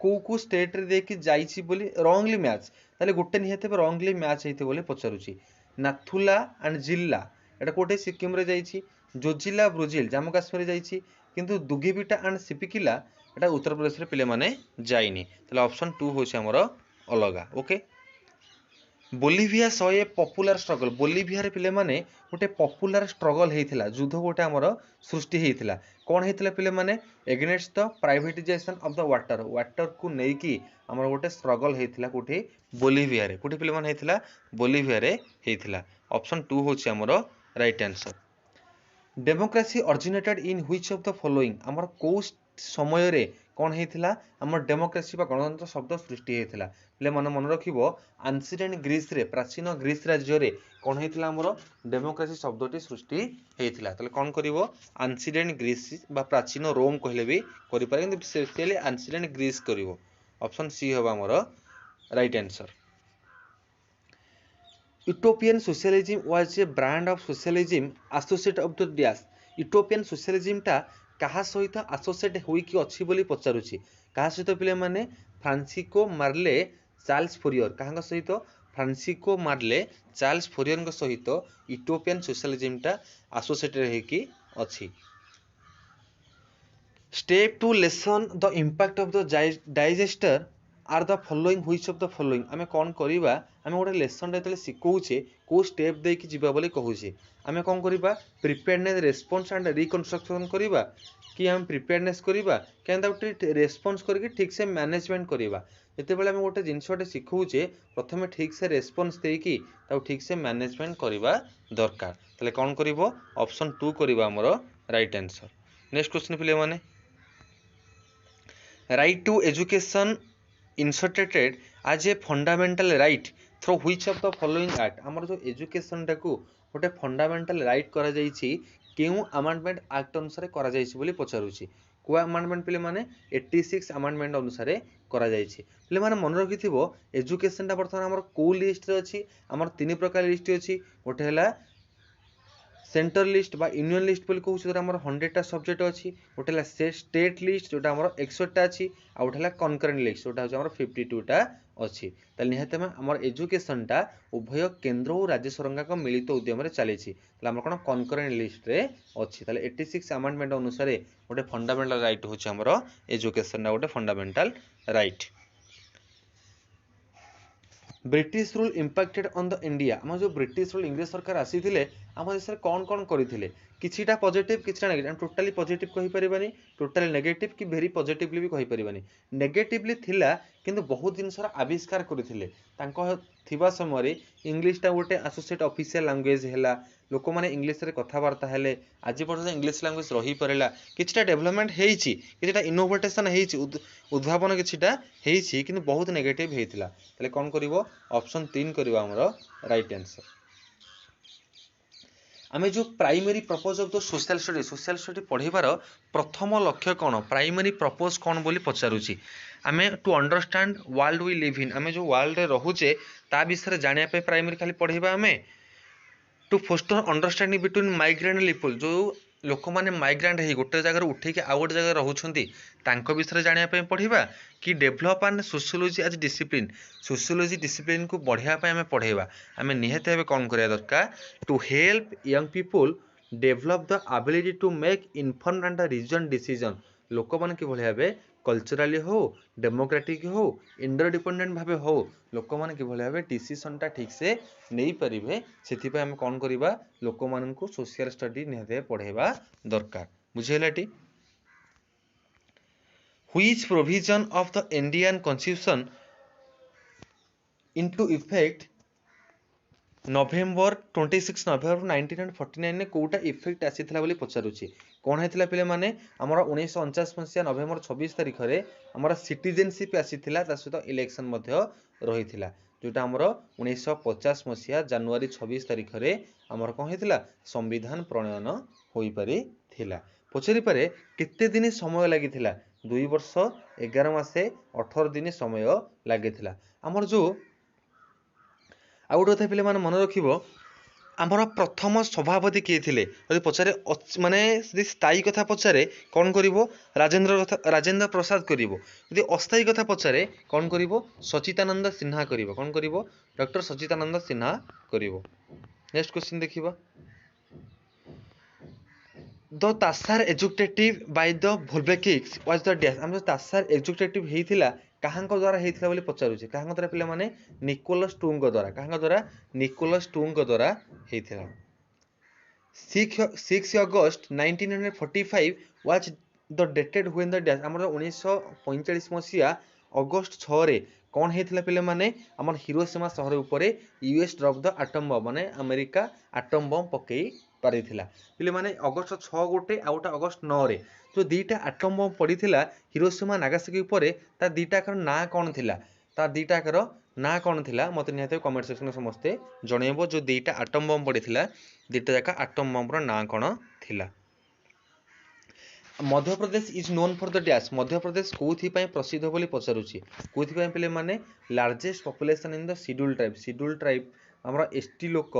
कौ स्टेट रे देखि जाइछि बोली रॉन्गली मैच ताले गोटे निहाती रॉन्गली मैच हेते बोली पचारुछि नाथुला एंड जिल्ला एटा कोटे सिक्किम रे जाइछि जोजिला ब्राजिल जम्मू काश्मीर जाइछि किंतु दुगिबिटा एंड सिपिकिला एटा उत्तर प्रदेश रे पिले माने जाइनि ताले ऑप्शन 2 होछि हमर अलगा ओके बोलिविया सह ए पपुलर स्ट्रगल बोलिविया रे पिले माने गोटे पपुलर स्ट्रगल हेइथिला युद्ध गोटे हमर सृष्टि हेइथिला कोन हेइथिला पिले माने against the privatisation of the water को नै कि हमर गोटे स्ट्रगल हेइथिला कोठी बोलिविया रे कोठी पिले माने हेइथिला बोलिविया रे हेइथिला ऑप्शन 2 होछि हमर right answer democracy originated in which of the following हमर को समय रे कौन हेइथिला हमर डेमोक्रेसी बा गणतंत्र शब्द सृष्टि हेइथिला ले मन रखिबो एंसिएंट ग्रीस रे प्राचीन ग्रीस राज्य रे कौन हेइथिला हमर डेमोक्रेसी शब्दटी सृष्टि हेइथिला तले कौन करिवो एंसिएंट ग्रीस बा प्राचीन रोम कहले भी करि पारे किंतु स्पेशली एंसिएंट ग्रीस करिवो ऑप्शन सी हबा हमर right answer utopian socialism was a brand of socialism associate of the dash utopian socialism टा कहा सहित एसोसिएट होई कि अछि बोली पचारुछि कहा सहित पिले माने फ्रांसिस्को मार्ले चार्ल्स फोरियर कहां सहित फ्रांसिस्को मार्ले चार्ल्स फोरियर सहित यूटोपियन सोशलिज्म टा एसोसिएट रही कि अछि step to lessen the impact of the disaster are the following which of the following आमे कोन करिबा आमे गोटे लेसन रे सिखौछे को स्टेप दे कि जिबा बोली कहूछे आमे कोन करिबा प्रिपेयरनेस रेस्पॉन्स एंड रिकंस्ट्रक्शन करिबा कि हम प्रिपेयरनेस करिबा केनदा गोटे रेस्पॉन्स करके ठीक से मैनेजमेंट करिबा जते बेले आमे गोटे जिंसटे सिखौछे प्रथमे ठीक से रेस्पॉन्स दे कि ताउ ठीक से मैनेजमेंट करिबा दरकार तले कोन करिवो ऑप्शन 2 करिबा हमरो राइट आंसर नेक्स्ट क्वेश्चन पिले माने right to education inserted as a fundamental right through which of the following act हमर जो एजुकेशन टाकू गोटे फंडामेंटल राइट करा जाइछि केउ अमेंडमेंट एक्ट अनुसार करा जाइछि बोली पचारुछि को अमेंडमेंट पिले माने 86 अमेंडमेंट अनुसार करा जाइछि पिले माने मन रखिथिबो एजुकेशन टा वर्तमान हमर को लिस्ट रे अछि हमर तीन प्रकार लिस्ट अछि गोटे हला सेंटर लिस्ट बा यूनियन लिस्ट बोली कहू जोटा हमर 100 टा सब्जेक्ट अछि गोटे हला स्टेट लिस्ट जोटा हमर 61 टा अछि आ गोटे हला कनकरेंट लिस्ट जोटा हमर 52 टा अछि त निहत में हमर एजुकेशन टा उभय केंद्र और राज्य सरकार का मिलित उद्यम रे चली छि त हमर कोन कनकरेंट लिस्ट रे अछि त 86 अमेंडमेंट अनुसार गोटे फंडामेंटल राइट होछि हमर एजुकेशन ना गोटे fundamental right British rule impacted on the India हम जो ब्रिटिश रूल इंग्लिश सरकार आसी थिले हम देश रे कोन कोन करिथिले किछिटा पॉजिटिव किछिटा नेगेटिव टोटली पॉजिटिव कहि परिबानी टोटली नेगेटिव कि वेरी पॉजिटिवली भी कहि परिबानी नेगेटिवली थिला किंतु बहुत दिन सरा आविष्कार करिथिले तांको थिबा समय इंग्लिश टा गोटे एसोसिएट ऑफिशियल लैंग्वेज हैला लोक माने इंग्लिश रे कथावार्ता हेले आज पर्यंत इंग्लिश लैंग्वेज रही परला किछिटा डेवलपमेंट हेइछि किछिटा इनोवेशन हेइछि उद्भावन किछिटा हेइछि किंतु बहुत नेगेटिव हेइथिला तले कोन करिवो ऑप्शन 3 करिवो हमरो राइट आंसर आमे जो primary purpose of the social study पढ़िबार प्रथम लक्ष्य कोन प्राइमरी पर्पस कोन बोली पचारुछि आमे to understand world we live in आमे जो वर्ल्ड रे रहुचे ता विषय जानिया पे प्राइमरी खाली पढ़िबा आमे to foster understanding between migrant people जो लोक माने माइग्रेंट हे गोटे जगह उठे कि आ गोटे जगह रहउछंती तांको विषय जानिया पे पढ़िबा कि develop and sociology as discipline sociology discipline को बढ़िया पे हमें पढ़ेबा हमें निहत भाव कौन करिया दरकार to help young people develop the ability to make informed and reason decision लोक माने कि भले भाबे कल्चराली हो डेमोक्रेटिक हो इंटरडिपेंडेंट भाबे हो लोक माने कि भले भाबे डिसीजन टा ठीक से नहीं परिबे सेति पे हम कोन करिबा लोक मानन को सोशल स्टडी निहत पढ़ेबा दरकार बुझेलाटी which provision of the Indian constitution into effect November 26 November 1949 ने कोटा इफेक्ट आसीथिला बोली पचारुछि कोन हेतिला पिले माने हमरा 1949 मसिया नवेम्बर 26 तारिख रे हमरा सिटीजनशिप आसीथिला ता सहित इलेक्शन मध्ये रहिथिला जोटा आमर 1950 मसीहा जनवरी 26 तारिख रे आमर कौन होता संविधान प्रणयन हो पारि थिला। पचारि पारे केते दिन समय लगी 2 वर्ष 11 मासे 18 दिन समय लगी आमर जो आ गोटे कथा पे मन रखिबो आमर प्रथम सभापति किए थिले यदि पचारे माने स्थायी कथा पचारे कौन करिवो राजेंद्र प्रसाद करिवो यदि अस्थायी कथा पचारे कौन करिवो सचितानंद सिन्हा करिवो कौन करिवो डॉक्टर सचितानंद सिन्हा करिवो। नेक्स्ट क्वेश्चन देखिबा the Tsar educative by the Bolsheviks was the dash हम जो तासार एजुकेटिव हेइथिला काहांक द्वारा हेइथिला बोली पचारुचे काहांक द्वारा पिला माने निकोलस टूंग द्वारा काहांक द्वारा निकोलस टूंग द्वारा हेइथिला। 6 अगस्त 1945 was the dated when the dash हमर 1945 मसिया अगस्त 6 रे कौन हेइथिला पिला माने हमर हिरोशिमा शहर ऊपर US drop the atom bomb माने अमेरिका एटम बम पकई पारिथिला पिले माने अगस्त 6 गोटे आ गोटे अगस्त 9 रे जो दीटा एटम बम पड़ीथिला हिरोशिमा नागासाकी ऊपर ता दीटाकर ना कौन थिला ता दीटाकर ना कौन थिला मते निहाते कमेंट सेक्शन में समस्ते जणेबो जो दीटा एटम बम पड़ीथिला दीटा जाका एटम बम रो ना कौन थिला। Madhya Pradesh is known for the dash Madhya Pradesh कोथि पय प्रसिद्ध बोली पचारुची कोथि पय पिले माने largest population in the schedule tribe हमर एसटी लोक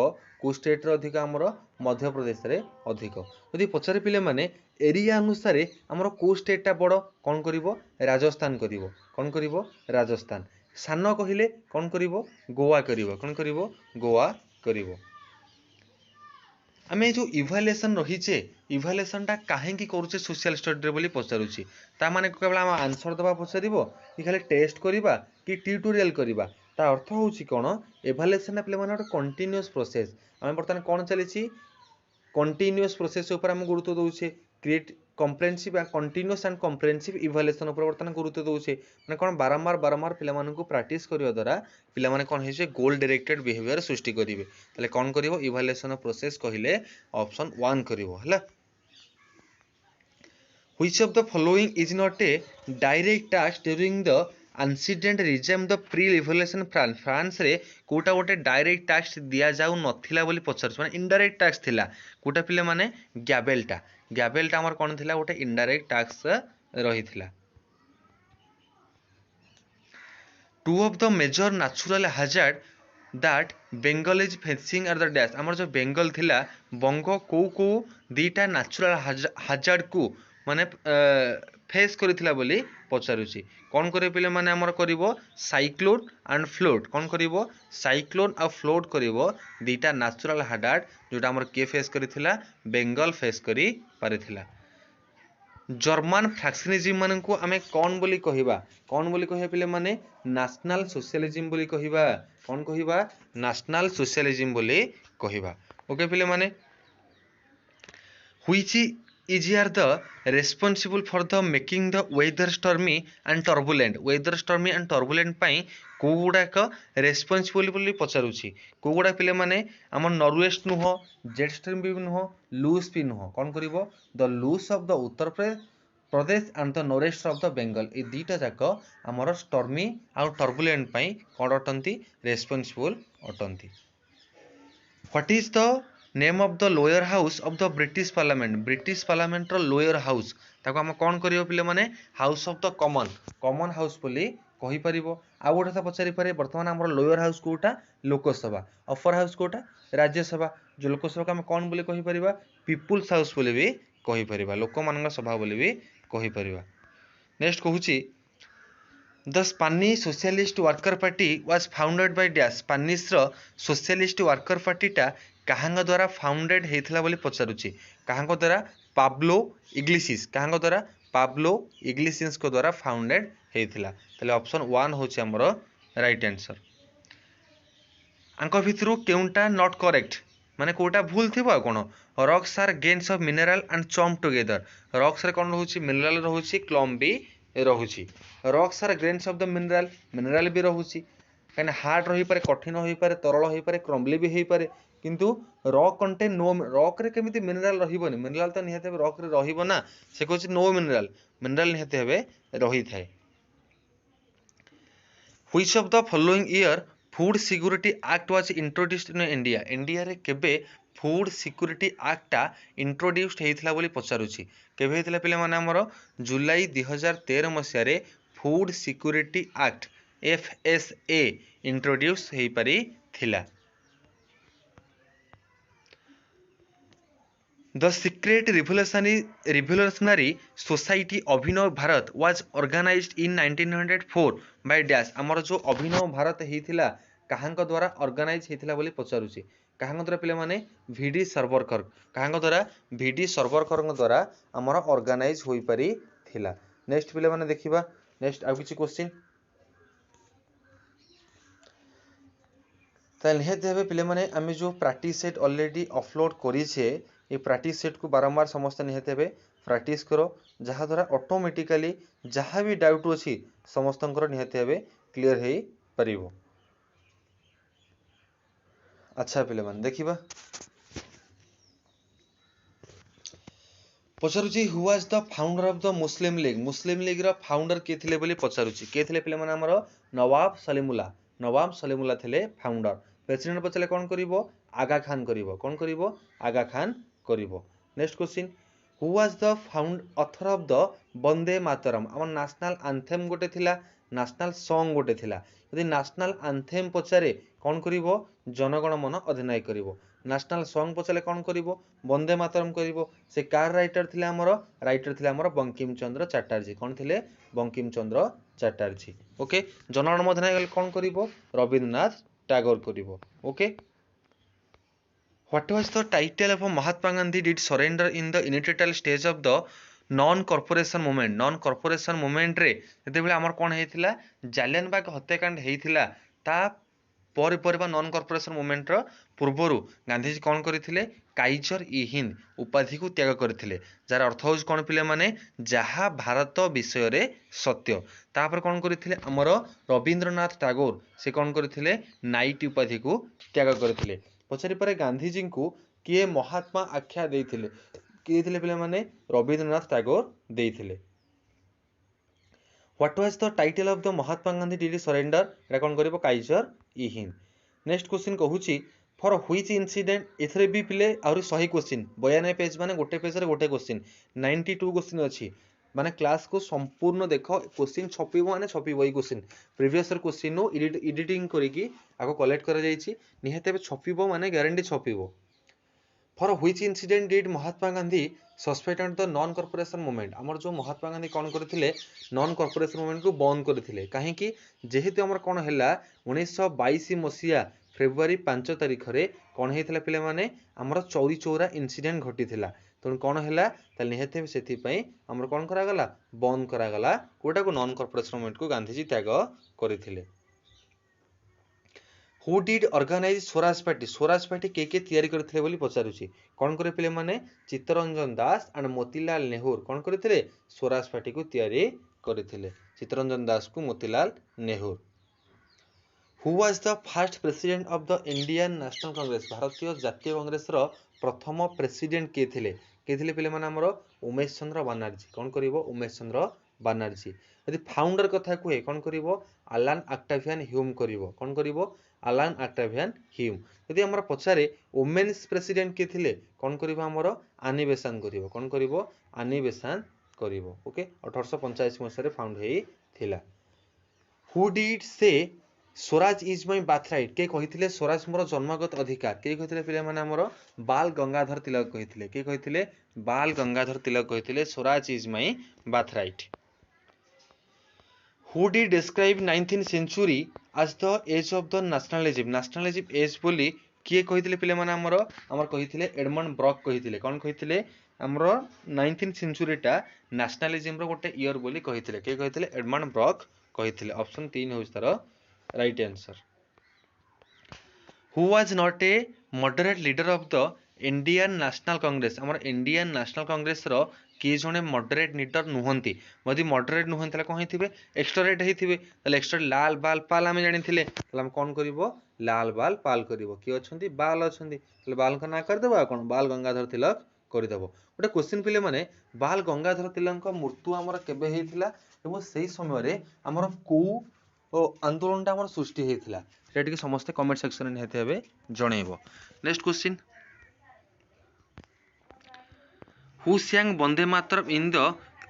को स्टेट रे अधिक हमर मध्य प्रदेश रे अधिक यदि पचारे पिले माने एरिया अनुसार हमर को स्टेट टा बड़ कौन करिवो राजस्थान करिवो कौन करिवो राजस्थान सान कहिले कौन करिवो गोवा करिवो कौन करिवो गोवा करिवो। आमे जो इभालुएशन रहीचे इभालुएशन टा काहेकि करूचे सोशल स्टडी रे बोली पचारुची ता माने केवल हम आंसर दबा पचारिबो कि खाली टेस्ट करिबा कि ट्यूटोरियल करिबा ता अर्थ होउची कोन इभालुएशन पे माने कंटीन्यूअस प्रोसेस आमे बर्तमान कोन चलीची कंटीन्यूअस प्रोसेस ऊपर हम गुरुत्व दउचे create comprehensive and continuous and comprehensive evaluation ऊपर बर्तमान गुरुत्व दउचे माने कोन बारंबार पिला मानन को प्रैक्टिस करियो द्वारा पिला माने कोन हेचे गोल डायरेक्टेड बिहेवियर सृष्टि करिवे तले कोन करिवो इभालुएशन प्रोसेस कहिले ऑप्शन 1 करिवो हला। Which of the following is not a direct task during the incident regime the pre evaluation France रे कोटा गोटे डायरेक्ट टास्क दिया जाउ नथिला बोली पचारछ माने इनडायरेक्ट टास्क थिला कोटा पिले माने ग्याबेलटा हमर कोन थिला गोटे इनडायरेक्ट टास्क रहिथिला। Two of the major natural hazard that Bengal is facing are the dash हमर जो बेंगल थिला बंग को दीटा नेचुरल हैजार्ड को माने फेस करिथिला बोली पचारुची कौन करे पिले माने हमर करिवो साइक्लोन एंड फ्लोड कौन करिवो साइक्लोन आ फ्लोड करिवो दीटा नेचुरल हैजार्ड जोटा हमर के फेस करिथिला बेंगल फेस करी पारिथिला। जर्मन फ्रैक्शनिज्म मान को आमे कौन बोली कहिबा पिले माने नेशनल सोशलिज्म बोली कहिबा कौन कहिबा नेशनल सोशलिज्म बोली कहिबा ओके पिले माने which is are the responsible for the making the weather stormy and turbulent पई को गुडाक रेस्पोंसिबल बोली पचारुची को गुडा पिले माने हमर नॉर्वेस्ट नुह जेट स्ट्रीम भी नुह लूस भी नुह कौन करिवो the loos of the Uttar Pradesh and the northwest of the Bengal ए दीटा जाक हमर स्टॉर्मी आ टर्बुलेंट पई कोन अटंती रेस्पोंसिबल अटंती। What is the name of the lower house of the British parliament रो लोअर हाउस ताको हम कोन करियो पिले माने house of the common house बोली कहि परिबो। आ गोटे था पचारि पारे वर्तमान हमर लोअर हाउस कोटा लोकसभा अपर हाउस कोटा राज्यसभा जो लोकसभा को हम कोन बोली कहि परिबा पीपुल्स हाउस बोली भी कहि परिबा लोक मानक सभा बोली भी कहि परिबा। नेक्स्ट कहूची the Spanish socialist worker party was founded by dash Spanish रो सोशलिस्ट वर्कर पार्टी टा काहांग द्वारा फाउंडेड हेथिला बोली पचारुची काहांग द्वारा पाब्लो इग्लेसियस को द्वारा फाउंडेड हेथिला तले ऑप्शन 1 होची हमरो राइट आंसर। आंक भितरु केउंटा नॉट करेक्ट माने कोटा भूल थिबो कोन rocks are grains of mineral and चम टुगेदर रॉक्स रे कोन रहूची मिनरल रहूची क्लम भी रहूची rocks are grains of the mineral भी रहूची कने हार्ड रही पारे कठिन होई पारे तरल होई पारे क्रम्बली भी होई पारे किंतु रॉक कंटेन नो रॉक रे केमिति मिनरल रहिबोनी मिनरल तो निहते रॉक रे रहिबो ना से कहूची नो मिनरल निहते हेबे रही थाए। Which of the following year food security act was introduced in India. India रे केबे फूड सिक्योरिटी एक्टा इंट्रोड्यूस्ड हेइथिला बोली पचारुछि। केबे हेइथिला पिले माने हमर जुलाई 2013 मसिया रे food security act FSA introduce हेइ पारि थिला। The Secret Revolutionary Society Abhinav Bharat was organized in 1904 by Dash। आमर जो अभिनव भारत हेइथिला काहांक द्वारा ऑर्गेनाइज हेइथिला बोली पचारुछि। काहांक द्वारा पिले माने VD सर्वरकर। काहांक द्वारा VD सर्वरकर द्वारा आमर ऑर्गेनाइज होई पारि थिला। नेक्स्ट पिले माने देखिबा नेक्स्ट आ किछि क्वेश्चन ताले निहत हेबे पिले माने आमे जो प्रैक्टिस सेट ऑलरेडी अपलोड करिछे ये प्रैक्टिस सेट को बारंबार समस्त निहत हेबे प्रैक्टिस करो जहा द्वारा ऑटोमेटिकली जहा भी डाउट अछि समस्तंकर निहत हेबे क्लियर हेई परिबो। अच्छा पिले माने देखिबा पचारुछि who was the founder of the Muslim League. Muslim League रो फाउंडर के थिले बोली पचारुछि। के थिले पिले माने हमरो नवाब सलीमुल्लाह। नवाब सलीमुल्लाह थिले फाउंडर। प्रेसिडेंट पचले कोन करिवो आगा खान करिवो। कोन करिवो आगा खान करिवो। Next question who was the author of the Vande Mataram. हमर नेशनल एंथेम गोटे थिला नेशनल सॉन्ग गोटे थिला। यदि नेशनल एंथेम पचारे कोन करिवो जनगण मन अधिनायक करिवो। नेशनल सॉन्ग पचले कोन करिवो वंदे मातरम करिवो। से कार राइटर थिले हमर राइटर थिले हमर बंकिम चंद्र चटर्जी। कोन थिले बंकिम चंद्र चटर्जी। ओके जनगण मन अधिनायक कोन करिवो रविंद्रनाथ टैगोर करिवो। Okay What was the title of Mahatma Gandhi did surrender in the initial stage of the non corporation movement। non corporation movement रे जते बेले हमर कोन हेतिला जालियनबाग हत्याकांड हेतिला ता पर पर बा नॉन कॉर्पोरेशन मूवमेंट रो पूर्वरु गांधीजी कोन करथिले काइजर इ हिंद उपाधि को त्याग करथिले जार अर्थ होज कोन पिले माने जहा भारत विषय रे सत्य। तापर कोन करथिले हमर रविंद्रनाथ टैगोर से कोन करथिले नाइट उपाधि को त्याग करथिले। पछारी पर गांधीजी को किए महात्मा आख्या देथिले किए थिले पिले माने Rabindranath Tagore देथिले। What was the title of the Mahatma Gandhi did surrender एटा कोन करिवो काइजर इ हिंद। नेक्स्ट क्वेश्चन कहूची फॉर व्हिच इंसिडेंट एथरे भी पिले आउरी सही क्वेश्चन 92 पेज माने गोटे पेज रे गोटे क्वेश्चन 92 क्वेश्चन अछि माने क्लास को संपूर्ण देखो क्वेश्चन छपिबो माने छपिबो ई question previous year question no editing करिकी आको कलेक्ट करा जाईची निहते छपिबो माने गारंटी छपिबो। For which incident did Mahatma Gandhi suspend the non corporation movement. हमर जो महात्मा गांधी कोन करथिले नॉन कॉर्पोरेशन मूवमेंट को बंद करथिले काहे कि जेहेतु हमर कोन हैला 1922 मसिया फेब्रुआरी 5 तारिख रे कोन हेतिला पिले माने हमर चौरी चौरा इंसिडेंट घटिथिला तण कोन हैला त निहते सेति पई हमर कोन करा गला बंद करा गला कोटा को नॉन कॉर्पोरेशन मूवमेंट को गांधीजी त्याग करथिले। Who did organise Swaraj party. Swaraj party के तैयारी करथिले बोली पचारुछि कोन करे पिले माने चित्तरंजन दास एंड मोतीलाल नेहरू कोन करथिले स्वराज पार्टी को तैयारी करथिले चित्तरंजन दास को Motilal Nehru. Who was the first president of the Indian national Congress. भारतीय जातीय कांग्रेस रो प्रथम प्रेसिडेंट के थिले पिले माने हमरो उमेश चंद्र बनर्जी कोन करिवो उमेश चंद्र बनर्जी। यदि फाउंडर कथा कुहे कोन करिवो अलान ऑक्टावियन ह्यूम करिवो कोन करिवो अलान ऑक्टावियन ह्यूम। यदि हमर पछारे वुमेन्स प्रेसिडेंट के थिले कोन करिवो हमरो आनी बेसांत करिवो कोन करिवो आनी बेसांत करिवो। ओके 1885 मसिया रे फाउंड हेई थिला। हु डिड से स्वराज इज माय बाथराइट के कहिथिले स्वराज मोर जन्मगत अधिकार के कहिथिले पिले माने हमरो बाल गंगाधर तिलक कहिथिले के कहिथिले बाल गंगाधर तिलक कहिथिले swaraj is my birthright. Who did describe 19th century as the age of the nationalism। nationalism age बोली किए कहिथिले पिले माने हमर कहिथिले एडमंड ब्रॉक कहिथिले कोन कहिथिले हमरो 19th सेंचुरी टा नेशनलिज्म रो गोटे ईयर बोली कहिथिले के कहिथिले एडमंड ब्रॉक कहिथिले। ऑप्शन 3 होइस तार right answer. Who was not a moderate leader of the Indian national Congress. हमर इंडियन नेशनल कांग्रेस रो किए जने मॉडरेट लीडर नुहंती यदि मॉडरेट नुहंती तले कोन हेथिबे एक्स्ट्रोरेट हेथिबे तले एक्स्ट्रा लाल बाल पाल आमे जानिथिले तले हम कोन करिवो लाल बाल पाल करिवो कि अछंती बाल अछंती तले बाल का ना कर देबो कोन बाल गंगाधर तिलक करि देबो। गोटे क्वेश्चन पिले माने बाल गंगाधर तिलक मृत्यु हमर केबे हेथिला एवं सेही समय रे हमर को ओ आंदोलनटा हमर सृष्टि हेतिला सेटा टिके समस्त कमेंट सेक्शन में निहाती भाबे जणेबो। Next question, who sang Vande Mataram in the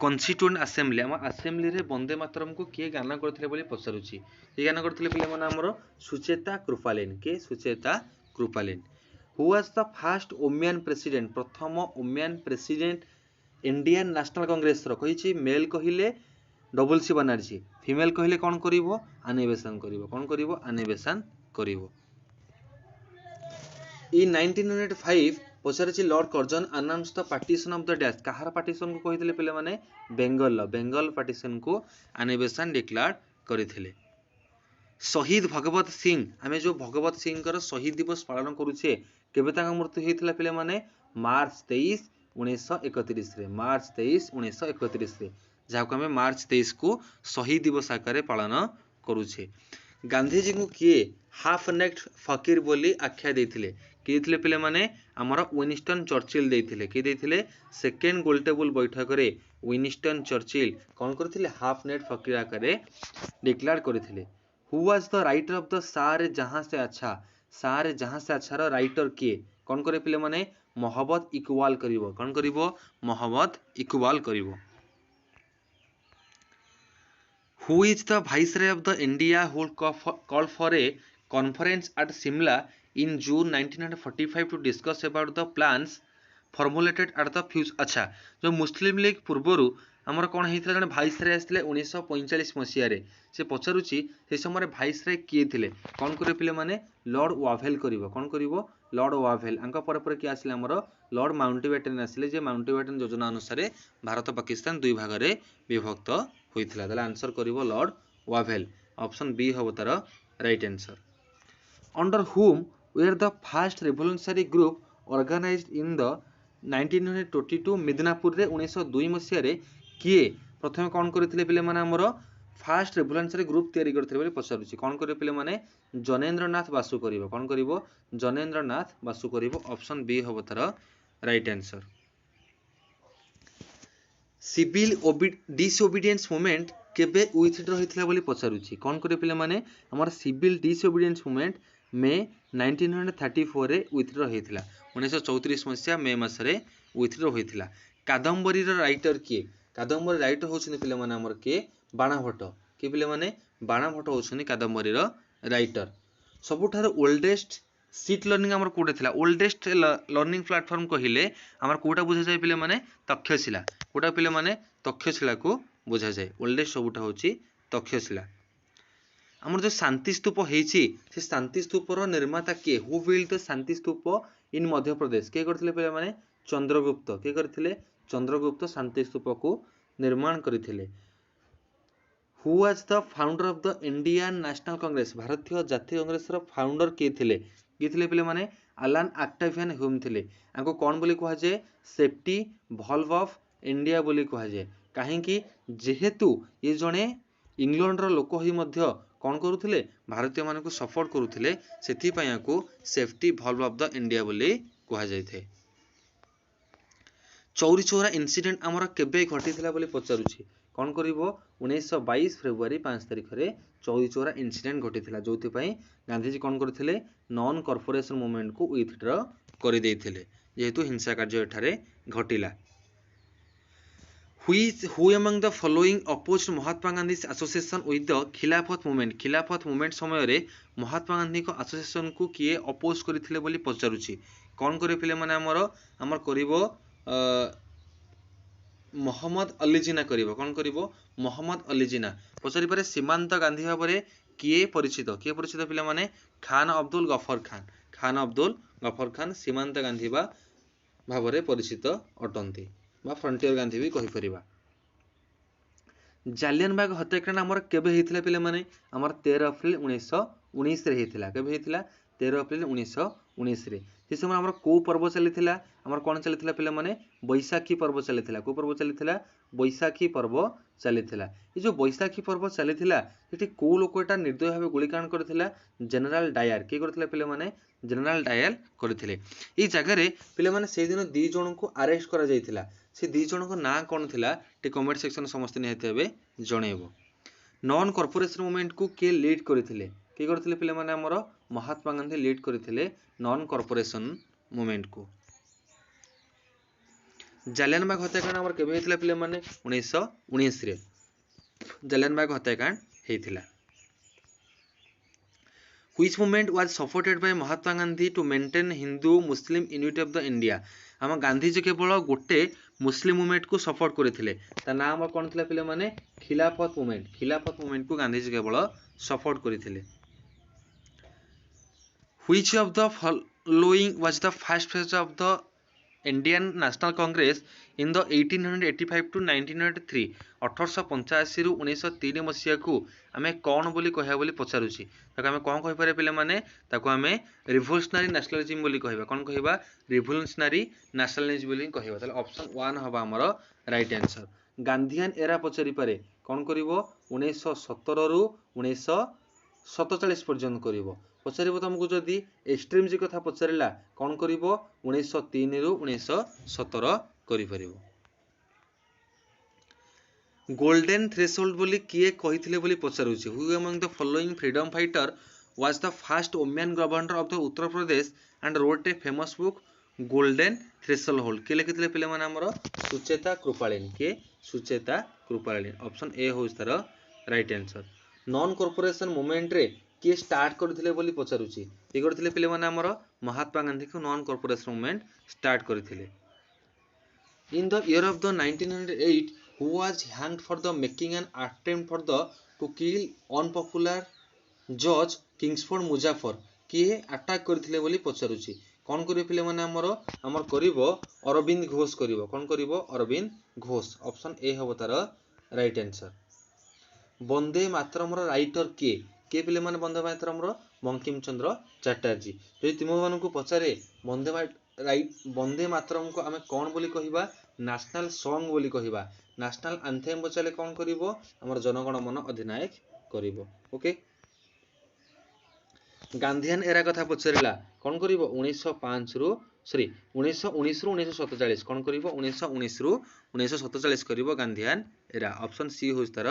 constituent assembly. आम असेंबली रे वंदे मातरम को किए गान करथिले बोली पचारुछि। किए गान करथिले पिले माने हमर सुचेता कृपालिन। के Sucheta Kripalani. Who was the first women president. प्रथम women president Indian national Congress रो कहिछि मेल कहिले डबल सी बनर्जी, फीमेल कहिले कोन करिवो अनिवेशन करिवो, कोन करिवो अनिवेशन करिवो। इन 1905 पचारिछि Lord Curzon announce the partition of the dash. कहार पार्टीशन को कहिथिले पिले माने बेंगल पार्टीशन को अनिवेशन डिक्लेयर करिथिले। शहीद भगवत सिंह, आमे जो भगवत सिंह कर शहीद दिवस पालन करूछे केबे ताका मृत्यु हेतिला पिले माने मार्च 23 1931 रे, मार्च 23 1931 रे, जाको आमे मार्च 23 को शहीद दिवस आकारे पालन करूछे। गांधी जी को किए हाफ नेक्ड फकीर बोली आख्या देथिले। किए थिले पिले माने हमर विनिस्टन चर्चिल देथिले। कि देथिले सेकेंड गोल टेबल बैठक रे विनिस्टन चर्चिल कोन करथिले हाफ नेक्ड फकीर आकारे डिक्लेयर करथिले। Who was the writer of the सारे जहां से अच्छा। सारे जहां से अच्छा रो राइटर किए कोन करे पिले माने मोहब्बत इकबाल करिवो। कोन करिवो मोहब्बत Iqbal करिवो। Who is the Viceroy of the India who called for a conference at Simla in June 1945 to discuss about the plans formulated at the future। अच्छा जो मुस्लिम लीग पूर्वरु हमर कोन हेतिला जने भाइसराय आस्थिले 1945 मसिया रे से पचारुछि से समय भाइसराय किए थिले कोन करे पिले माने लॉर्ड वावेल करिवो। कोन करिवो लॉर्ड वावेल। अंक पर कि आसिले हमर लॉर्ड माउंटबेटन आसिले जे माउंटबेटन योजना अनुसार भारत पाकिस्तान दुई भाग रे विभक्त होइथिला। ताले आंसर करिवो लॉर्ड वावेल। ऑप्शन बी हबो तार right answer. Under whom were the first revolutionary group organized in the 1922 Midnapore रे 1902 मसिया रे किए प्रथमे कोन करथिले पिले माने हमर फास्ट रेवोल्यूशनरी ग्रुप तयारी करथिले बोली पचारुछि। कोन करे पिले माने जनेन्द्रनाथ बासु करिवो। कोन करिवो जनेन्द्रनाथ बासु करिवो। ऑप्शन बी हबो तार right answer. Civil disobedience movement केबे विथड्र होइथिला बोली पचारुछि। कोन करे पिले माने हमर सिविल डिसओबीडियंस मूवमेंट मे 1934 रे विथड्र होइथिला। 1934 मसिया मे मास रे विथड्र होइथिला। कादम्बरी रो राइटर किए। कादम्बरी राइटर होछन पिले माने हमर के बाणाभट्ट। के पिले माने बाणाभट्ट होछन कादम्बरी रो राइटर। सबुठार ओल्डेस्ट सीट लर्निंग हमर कोडे थिला। ओल्डेस्ट लर्निंग प्लेटफॉर्म कहिले हमर कोटा बुझा जाय पिले माने तक्षशिला। कोटा पिले माने तक्षशिला को बुझा जाय। ओल्डेस्ट सबुठा होची तक्षशिला। हमर जो शांति स्तूप हेछि से शांति स्तूप रो निर्माता के हु बिल्ड द शांति स्तूप इन मध्य प्रदेश। के करथिले पिले माने चंद्रगुप्त। के करथिले चंद्रगुप्त शांति स्तूप को निर्माण करथिले। Who was the founder of the Indian national Congress. भारतीय जातीय कांग्रेस रो फाउंडर के थिले। के थिले पिले माने अलान ऑक्टेवियन ह्यूम थिले। आको कोन बोली कहा जाय सेफ्टी वॉल्व ऑफ इंडिया बोली कहा जाय। काहे कि जेहेतु ये जणे इंग्लैंड रो लोक होई मध्य कोन करूथिले भारतीय मानको सपोर्ट करूथिले सेथि पय आको safety valve of the India बोली कहा जायथे। चौरी चौरा इंसिडेंट हमर केबे घटिथिला बोली पचारुछि। कोन करिवो 1922 फेब्रुआरी 5 तारिख रे चौरी चौरा इंसिडेंट घटिथिला जोथि पय गांधी जी कोन करथिले नॉन कॉर्पोरेशन मूवमेंट को विथड्र करि दैथिले जेहेतु हिंसा कार्य एठारे घटिला। Who among the following opposed Mahatma Gandhi association with the खिलाफत मूवमेंट। खिलाफत मूवमेंट समय रे महात्मा गांधी को एसोसिएशन को किए अपोज करथिले बोली पचारुछि। कोन करे पिले माने हमर करिवो मोहम्मद अली जिना करिवो। कोन करिवो मोहम्मद अली जिना। पचारि पारे सीमांत गांधी भाबरे किए परिचित। किए परिचित पिले माने खान अब्दुल गफर खान। खान अब्दुल गफर खान सीमांत गांधी भाबरे परिचित अटंती बा फ्रंटियर गांधी भी कहि परिबा। जालियनबाग हत्याकांड हमर केबे हेतिला पिले माने हमर 13 अप्रैल 1919 रे हेतिला। केबे हेतिला 13 अप्रैल 1919 रे। से समय हमर को पर्व चलिथिला हमर कोन चलिथिला पिले माने बैसाखी पर्व चलिथिला। को पर्व चलिथिला बैसाखी पर्व चलिथिला। ए जो बैसाखी पर्व चलिथिला सेठी को लोकटा निर्दय भाबे गोलीकांड करथिला जनरल डायर। के करथिला पिले माने जनरल डायर करथिले। ए जगह रे पिले माने से दिन 2 जन को अरेस्ट करा जायथिला। से 2 जन को ना कोन थिला टे कमेंट सेक्शन समस्त निहते हेबे जणेबो। नॉन कॉर्पोरेशन मूवमेंट को किए लीड करथिले के करथिले पिले माने हमर महात्मा गांधी लीड करथिले नॉन कॉर्पोरेशन मूवमेंट को। जालियनबाग हत्याकांड हमर केबे हेतिला पिले माने 1919 रे जालियनबाग हत्याकांड हेतिला। Which movement was supported by Mahatma Gandhi to maintain Hindu Muslim unity of the India? हम गांधी जी केवल गोटे मुस्लिम मूवमेंट को सपोर्ट करथिले ता नाम कोन थिला पिले माने खिलाफत मूवमेंट को गांधी जी केवल सपोर्ट करथिले। Which of the following was the first phase of the Indian National Congress in the 1885 to 1903? 1885 रु 1903 मसीहा को आमे कौन बोली कहया बोली पचारुछि ताको आमे कोन कहि पारे पिले माने ताको आमे रिवोल्यूशनरी नेशनलिज्म बोली कहबा कोन कहबा रिवोल्यूशनरी नेशनलिज्म बोली कहबा ताले ऑप्शन 1 हबा हमर राइट आंसर। गांधीयन एरा पचारि पारे कोन करिवो 1917 रु 1947 पर्यंत करिवो पचारिबो तुमको जदि एक्सट्रीम जी कथा पचारिला कोन करिवो 1903 रु 1917 करि परिवो। गोल्डन थ्रेशोल्ड बोली किए कहिथिले बोली पचारुछि who among the following freedom fighter was the first women governor of the Uttar Pradesh and wrote a famous book Golden Threshold के लिखिथिले पिले माने हमर सुचेता कृपालिनी के सुचेता कृपालिनी ऑप्शन ए होइस तार right answer. Non corporation movement रे किए स्टार्ट करथिले बोली पचारुछि के करथिले पिले माने हमर महात्मा गांधी को नॉन कॉर्पोरेशन मूवमेंट स्टार्ट करथिले। In the year of the 1908 who was hanged for the making an attempt for the to kill unpopular judge Kingsford Muzaffar किए अटैक करथिले बोली पचारुछि कोन करियो पिले माने हमर करिवो अरविंद घोष करिवो कोन करिवो अरविंद घोष ऑप्शन ए हबो तार राइट आंसर। वंदे मातरम रो राइटर के पिले माने वंदे मातरम रो बंकिम चंद्र चटर्जी जे तुम मानकु पचारे वंदे मातरम को आमे कोन बोली कहिबा नेशनल सॉन्ग बोली कहिबा नेशनल एंथेम बचाले कोन करिवो हमर जनगण मन अधिनायक करिवो। ओके गांधीयन एरा कथा पचारिला कोन करिवो 1905 रु 1919 रु 1947 कोन करिवो 1919 रु 1947 करिवो गांधीयन एरा ऑप्शन सी होइस तार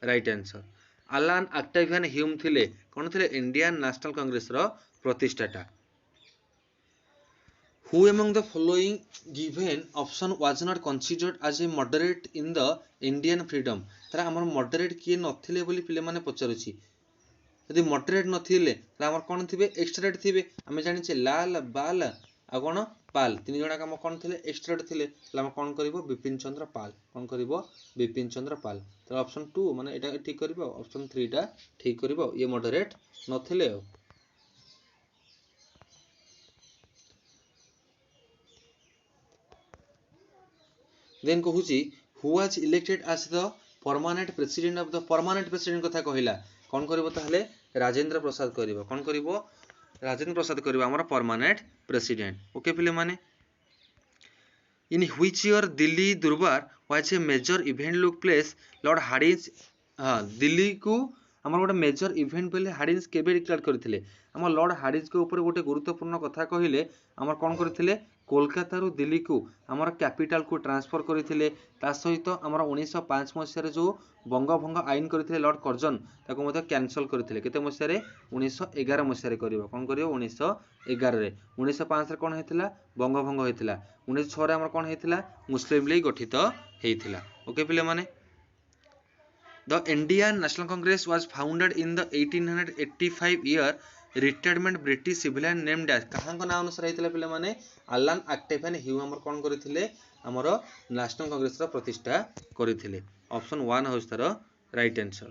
right answer. Allan Octavian Hume थिले कोन थिले इंडियन नेशनल कांग्रेस रो प्रतिष्ठाता। Who among the following given option was not considered as a moderate in the Indian freedom? तारा हमर मॉडरेट किए नथिले बोली पिले माने पचारुछि यदि मॉडरेट नथिले तारा हमर कोन थिबे एक्सट्रेट थिबे हमें जानि छे लाल बाल आ कोन पाल तीन जणा काम कोन थिले एक्सट्रेट थिले हम कोन करिवो बिपिन चंद्र पाल कोन करिवो बिपिन चंद्र पाल तो ऑप्शन 2 माने एटा ठीक करिवो ऑप्शन 3 टा ठीक करिवो ये मॉडरेट नथिले। देन कहूची who was elected as the permanent president of the permanent president कथा कहिला कोन करिवो ताहले राजेंद्र प्रसाद करिवो कोन करिवो राजेंद्र प्रसाद करिवो हमर परमानेंट प्रेसिडेंट। ओके पिले माने in which year Delhi Durbar was a major event took place Lord Hardinge Delhi को हमर गोटे मेजर इवेंट बेले हार्डिंस केबे डिक्लेयर करथिले हमर लॉर्ड हार्डिंस के ऊपर गोटे गुरुत्वपूर्ण कथा कहिले हमर कोन करथिले कोलकाता रु दिल्ली को हमर कैपिटल को ट्रांसफर करथिले ता सहित हमर 1905 मसिया रे जो बंगभंग आईन करथिले लॉर्ड कर्जन ताको मते कैंसिल करथिले केते मसिया रे 1911 मसिया रे करिवो कोन करिवो 1911 रे 1905 रे कोन हेतिला बंगभंग हेतिला 1906 रे हमर कोन हेतिला मुस्लिम लीग गठित हेतिला। ओके पिले माने The Indian National Congress was founded in the 1885 year retirement British civilian named as कहां को नाम अनुसार हेतिला पिले माने अलान ऑक्टेवियन ह्यूम हमर कोन करथिले हमर नेशनल कांग्रेस रा प्रतिष्ठा करथिले ऑप्शन 1 होस तार right answer.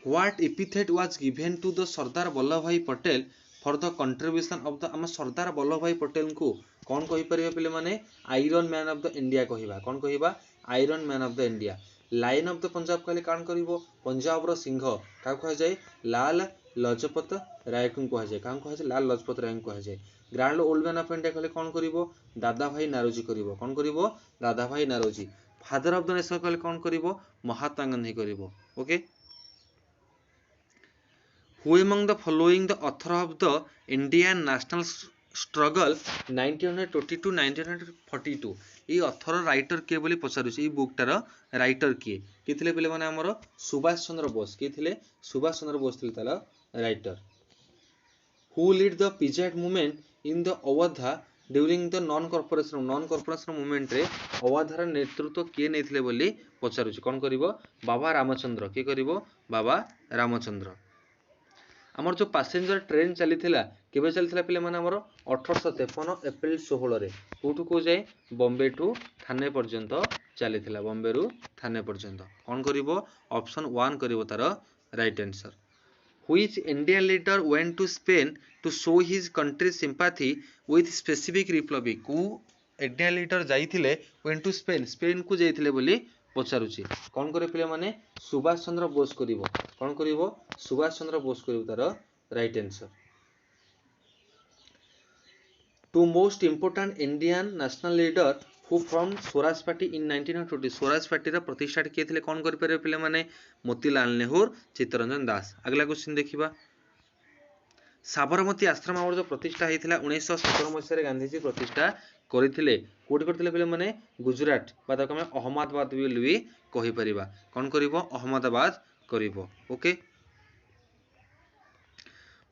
What epithet was given to the Sardar Vallabh Bhai Patel for the contribution of the हम सरदार वल्लभ भाई पटेल को कोन कहि परिबे पिले माने iron man of the India कहिबा कोन कहिबा iron man of the India. Lion of the Punjab कहले कान करिवो पंजाब रो सिंह का कह जाय लाल लजपत राय को कह जाय कान कह जाय लाल लजपत राय को कह जाय। Grand old man of India कहले कोन करिवो दादा भाई नारोजी करिवो कोन करिवो Dada Bhai Naoroji. Father of the nation कहले कोन करिवो महात्मा गांधी करिवो। Okay who among the following the author of the Indian national struggle 1920 to 1942 ये अथर राइटर किए बोली पचारुछि ये बुकटार राइटर किए थे पे मैंने आमर सुभाष चंद्र बोस किए थे सुभाष चंद्र बोस थे तार writer who lead the peasant movement in the Awadh during the non corporation movement रे अवधार नेतृत्व किए नहीं बोली पचारुछि कौन करिवो बाबा रामचंद्र किए करिवो बाबा रामचंद्र आमर जो पैसेंजर ट्रेन चली केबे चली पे मैंने आमर 1853 एप्रिल 16 रे कोठू को जाए बॉम्बे टू थाने पर्यंत चली बॉम्बे रु थाने पर्यंत कौन करिवो ऑप्शन 1 करिवो तार right answer Which Indian leader went to Spain to show his country's sympathy with specific republic को इंडियन लीडर जाइथिले went to स्पेन को जाइथिले बोली पचारुछि कौन करे पिले माने सुभाष चंद्र बोस करिवो कौन करिवो सुभाष चंद्र बोस करिवो तार right answer two most important Indian national leader who from Swaraj party in 1920 Swaraj party रा प्रतिष्ठा किए थे कौन कर पारे पिले माने मोतीलाल नेहरू चित्तरंजन दास अगला क्वेश्चन देखिबा साबरमती आश्रम आमर जो प्रतिष्ठा होता 1917 मसीह गांधीजी प्रतिष्ठा करथिले कोठी करथिले पिले माने गुजरात बा ताको हम अहमदाबाद भी कहि परिबा कौन करिवो अहमदाबाद करिवो okay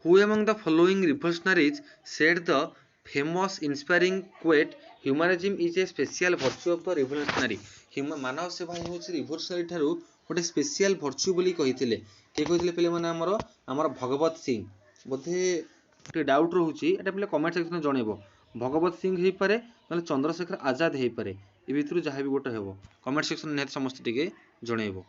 who among the following revolutionaries said the famous inspiring quote humanism is a special virtue of the revolutionary मानव सेवा होछि रिवोल्यूशनरी ठारू गोटे स्पेशल भर्च्यू बोली कहिथिले के कहिथिले पिले माने हमर भगवत सिंह बोधे टे डाउट रहउछि एटा पिले कमेंट सेक्शन जणेबो भगवत सिंह हे पारे नले चंद्रशेखर आजाद हे पारे ए भितरु जहा भी गोटे हेबो कमेंट सेक्शन ने समस्त टिके जणेबो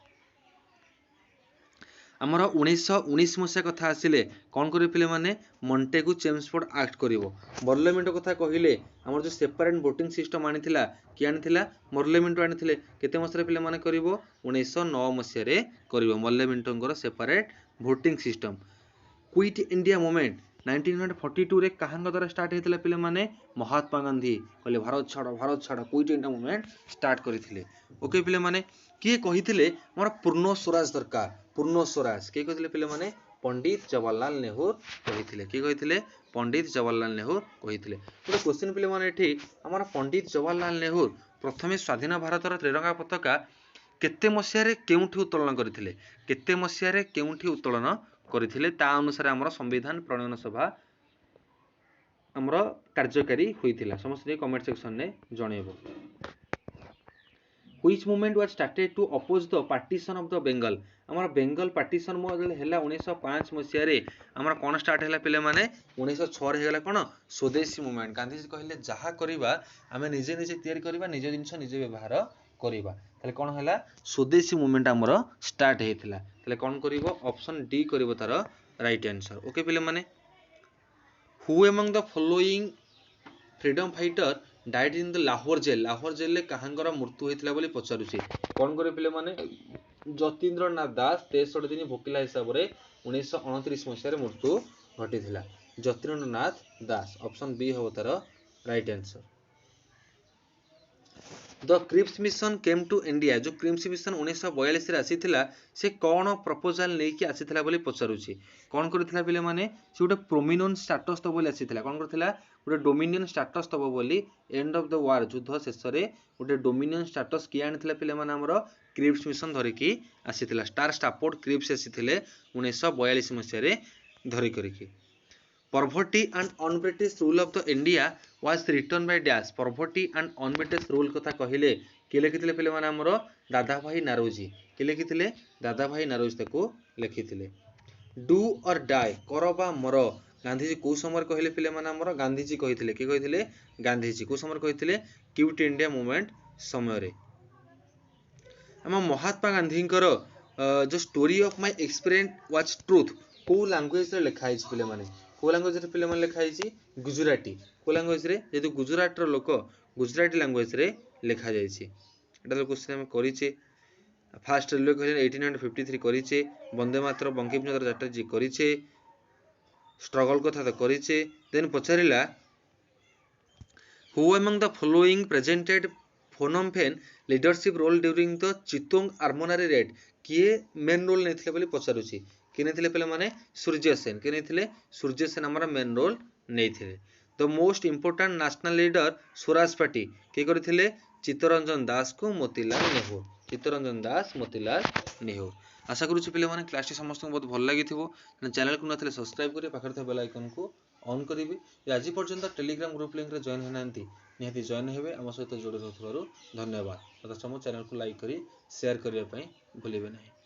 आमर 1919 मसीहा कथा आसिले कौन करे पिले माने मॉन्टेगु चेम्सफोर्ड एक्ट करिवो पार्लियामेंट कथा कहिले आमर जो सेपरेट वोटिंग सिस्टम आनिथिला कि आनिथिला पार्लियामेंट आनिथिले केते मसीहा पिले माने करिवो 1909 मसीहा रे करिवो पार्लियामेंटंगर separate voting system quit India movement 1942 रे कहांग द्वारा स्टार्ट हेतिला पिले माने महात्मा गांधी कहले भारत छाड़ क्विट इंडिया मूवमेंट स्टार्ट करिथिले ओके पिले माने किए कहिथिले मोर पूर्ण स्वराज दरकार पूर्ण स्वराज किए कहिथिले पिले माने पंडित जवाहरलाल नेहरू कहिथिले किए कहिथिले पंडित जवाहरलाल नेहरू कहिथिले गोटे क्वेश्चन पिले माने एठी हमर पंडित जवाहरलाल नेहरू प्रथमे स्वाधीन भारतर त्रिरंगा पताका केते मसिया रे केउठी उत्तोलन करथिले केते मसिया रे केउठी उत्तोलन करथिले ता अनुसार हमर संविधान प्रणयन सभा हमर कार्यकारी होइथिला समस्त कमेंट सेक्शन ने जणेबो Which movement was started to oppose the partition of the Bengal हमर बेंगल पार्टीशन मॉडल हैला 1905 मसिया रे हमर कोन स्टार्ट हैला पिले माने 1906 रे हैला कोन स्वदेशी मूवमेंट गांधीजी कहले जहा करिबा हमें निजे निजे तयारी करिबा निजे जिंस निजे व्यवहार करिबा ताले कोन हैला स्वदेशी मूवमेंट हमर स्टार्ट हेतिला ताले कोन करिवो ऑप्शन डी करिवो तार राइट आंसर ओके पिले माने who among the following freedom fighter died in the Lahore jail ले कहांगर मृत्यु होइतिला बोली पचारुछि कोन करे पिले माने जतीन्द्र नाथ दास 63 दिन भोकिला हिसाब रे 1929 मसिया रे मृत्यु घटिथिला जतीन्द्र नाथ दास ऑप्शन बी हो तार right answer the Cripps mission came to India जो क्रिप्स मिशन 1942 रे आसीथिला से कोन प्रपोजल नै कि आसीथिला बोली पचारुछि कोन करथिला पिले माने से गोटे प्रोमिनेंट स्टेटस तो बोली आसीथिला कोन करथिला गोटे डोमिनियन स्टेटस तब बोली एंड ऑफ द वार युद्ध शेष रे गोटे डोमिनियन स्टेटस कि आनिथिला पिले माने हमरो क्रिप्स मिशन धरिकी आसीथिला स्टार स्टापोर्ट क्रिप्स आसीथिले 1942 मसिया रे धरि करिकी Poverty and un-British rule of the India was written by dash poverty and un-British rule कथा कहिले के लिखिथिले पिले माने हमरो दादा भाई नारोजी के लिखिथिले दादा भाई नारोजी ताको लिखिथिले डू और डाई कर बा मर गांधीजी को समय कहिले पिले माने हमरो गांधीजी कहिथिले के कहिथिले गांधीजी को समय कहिथिले क्विट इंडिया मूवमेंट समय रे हम महात्मा गांधींकर जो story of my experience was truth को लैंग्वेज रे लिखा है पिले माने को लैंग्वेज रे पिले माने लिखा है गुजराती को लैंग्वेज रे जेतु गुजरात रो लोक गुजराती लैंग्वेज रे लिखा जाय छि एटा तो क्वेश्चन हम करि छि फास्ट रेलवे कहले 1853 करि छि वंदे मातरम बंकिम चंद्र चटर्जी करि छि स्ट्रगल कथा तो करि छि देन पछारिला who among the following presented फोनम फेन leadership role during the Chittagong armoury raid किए मेन रोल नेथिले बोली पचारु छि कि नेथिले पले माने सूर्य सेन कि नेथिले सूर्य सेन हमर मेन रोल नेथिले the most important national leader Swaraj Party किए करथिले चित्तरंजन दास को मोतीलाल नेहरू। चित्तरंजन दास मोतीलाल नेहरू। आशा करूँ पिले माने क्लास समस्त बहुत भल लगी चैनल को नथिले सब्सक्राइब करिए पाखर थे बेल आइकन को ऑन करेंगे। आज पर्यंत टेलीग्राम ग्रुप लिंक रे जॉइन होना निहाती जॉइन हेबे आम सहित जोड़ी रहथिबारु धन्यवाद। तथा समस्त चैनल को लाइक करी शेयर करने भूलिए नहीं।